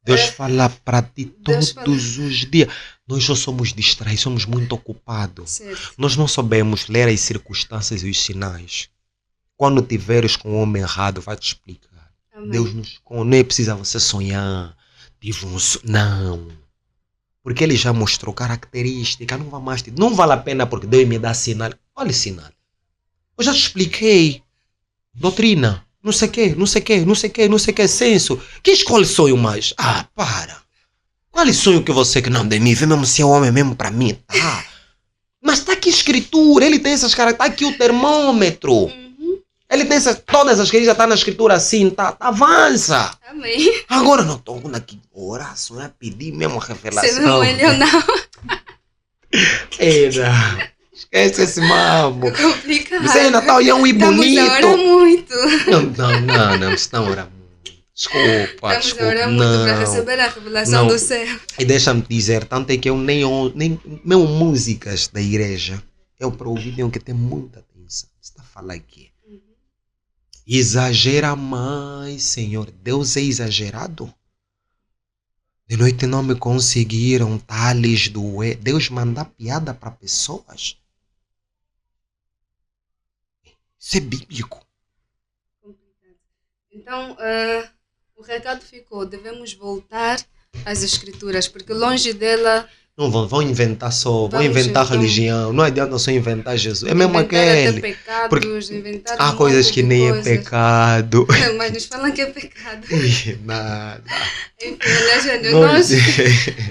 Deus fala para ti todos os dias. Nós só somos distraídos, somos muito ocupados. Certo. Nós não sabemos ler as circunstâncias e os sinais. Quando tiveres com o homem errado, vai te explicar. Amém. Deus nos não é preciso você sonhar. Não. Porque ele já mostrou característica. Não vale a pena porque Deus me dá sinal. Olha o sinal. Eu já te expliquei. Doutrina. Não sei o que, senso. Que escolhe sonho mais? Para. Qual é o sonho que você que não de mim? Vê mesmo se é homem mesmo para mim. Tá. Mas está aqui a escritura. Ele tem essas características. Está aqui o termômetro. Ele tem todas as coisas, já está na escritura assim, tá, avança. Amém. Agora não estou aqui oração, a pedir mesmo a revelação. Você não é não. Esquece esse mambo. É complicado. Você ainda está olhando e bonito. Estamos a orar muito. Não, você está orando muito. Desculpa. Estamos a orar muito para receber a revelação do céu. E deixa-me dizer, tanto é que eu nem mesmo músicas da igreja, eu para ouvir tenho que ter muita atenção. Você está falando aqui. Exagera mais, Senhor. Deus é exagerado. De noite não me conseguiram tales doer. Deus manda piada para pessoas. Isso é bíblico. Então, o recado ficou. Devemos voltar às escrituras, porque longe dela Não vão inventar só, vão Vamos inventar então religião. Não adianta só inventar Jesus. É mesmo inventar até aquele. Porque pecados, inventar há um coisas monte que de nem é coisas. pecado. Mas nos falam que é pecado. Ih, nada. Enfim, olha, Jânio, Nós...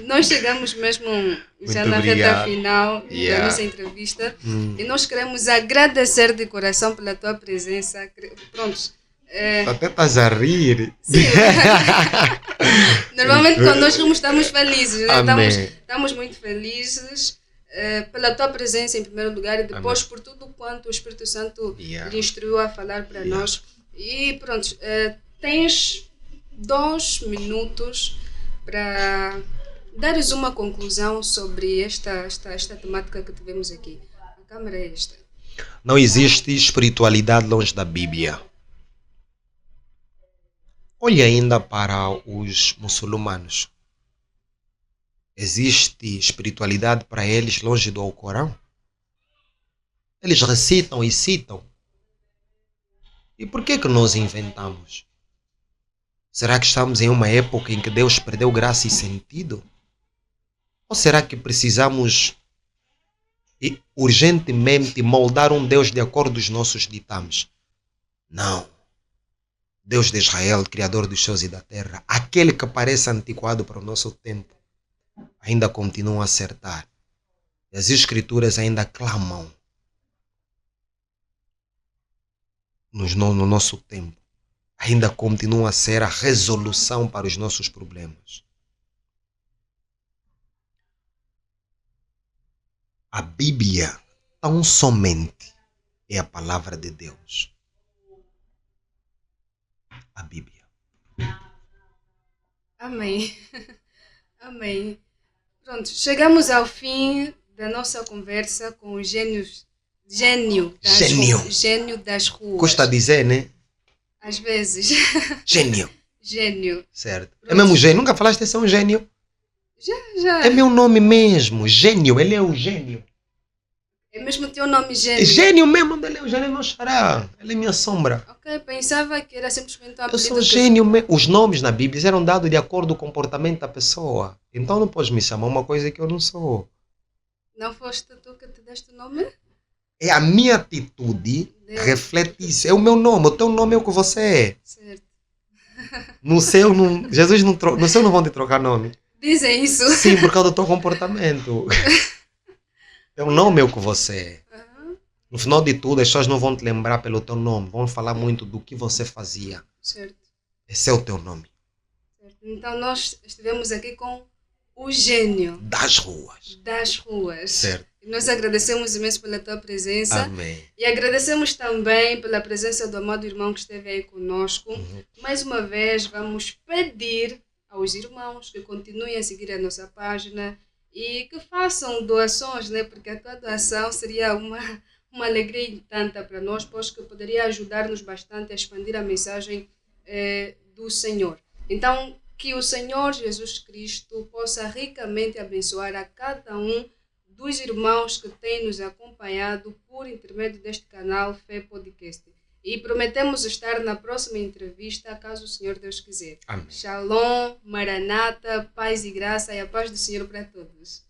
nós chegamos mesmo já Muito na reta obrigado. final da Yeah. nossa entrevista e nós queremos agradecer de coração pela tua presença. Prontos. Até estás a rir. Sim, normalmente quando nós rimos estamos felizes, né? Amém. Estamos muito felizes pela tua presença em primeiro lugar e depois Amém. por tudo quanto o Espírito Santo Yeah. lhe instruiu a falar para Yeah. nós. E pronto, tens 2 minutos para dares uma conclusão sobre esta temática que tivemos aqui. A câmera é esta. Não existe espiritualidade longe da Bíblia. Olhe ainda para os muçulmanos. Existe espiritualidade para eles longe do Alcorão? Eles recitam e citam. E por que nós inventamos? Será que estamos em uma época em que Deus perdeu graça e sentido? Ou será que precisamos urgentemente moldar um Deus de acordo com os nossos ditames? Não. Deus de Israel, Criador dos céus e da terra, aquele que parece antiquado para o nosso tempo, ainda continua a acertar. As Escrituras ainda clamam no nosso tempo. Ainda continua a ser a resolução para os nossos problemas. A Bíblia, tão somente, é a palavra de Deus. A Bíblia. Amém. Amém. Pronto, chegamos ao fim da nossa conversa com o gênio das ruas. Custa dizer, né? Às vezes. Gênio. Gênio. Certo. É mesmo gênio. Nunca falaste de ser um gênio? Já. É meu nome mesmo. Gênio. Ele é um gênio. É mesmo teu nome, É gênio? gênio mesmo. Ele é o gênio, meu xará. Ele é minha sombra. Ok, pensava que era simplesmente um Eu apelido. sou gênio mesmo. Os nomes na Bíblia eram dados de acordo com o comportamento da pessoa. Então não podes me chamar uma coisa que eu não sou. Não foste tu que te deste o nome? É a minha atitude Deus. reflete isso. É o meu nome. O teu nome é o que você é. Certo. No céu, não, Jesus não no céu não vão te trocar nome. Dizem isso. Sim, por causa do teu comportamento. Teu nome é o que você é. Aham. No final de tudo, as pessoas não vão te lembrar pelo teu nome. Vão falar muito do que você fazia. Certo. Esse é o teu nome. Certo. Então nós estivemos aqui com o gênio Das ruas. das ruas. Certo. Nós agradecemos imenso pela tua presença. Amém. E agradecemos também pela presença do amado irmão que esteve aí conosco. Mais uma vez, vamos pedir aos irmãos que continuem a seguir a nossa página e que façam doações, né? Porque a tua doação seria uma alegria tanta para nós, pois que poderia ajudar-nos bastante a expandir a mensagem do Senhor. Então, que o Senhor Jesus Cristo possa ricamente abençoar a cada um dos irmãos que têm nos acompanhado por intermédio deste canal Fé Podcast. E prometemos estar na próxima entrevista, caso o Senhor Deus quiser. Amém. Shalom, Maranata, paz e graça e a paz do Senhor para todos.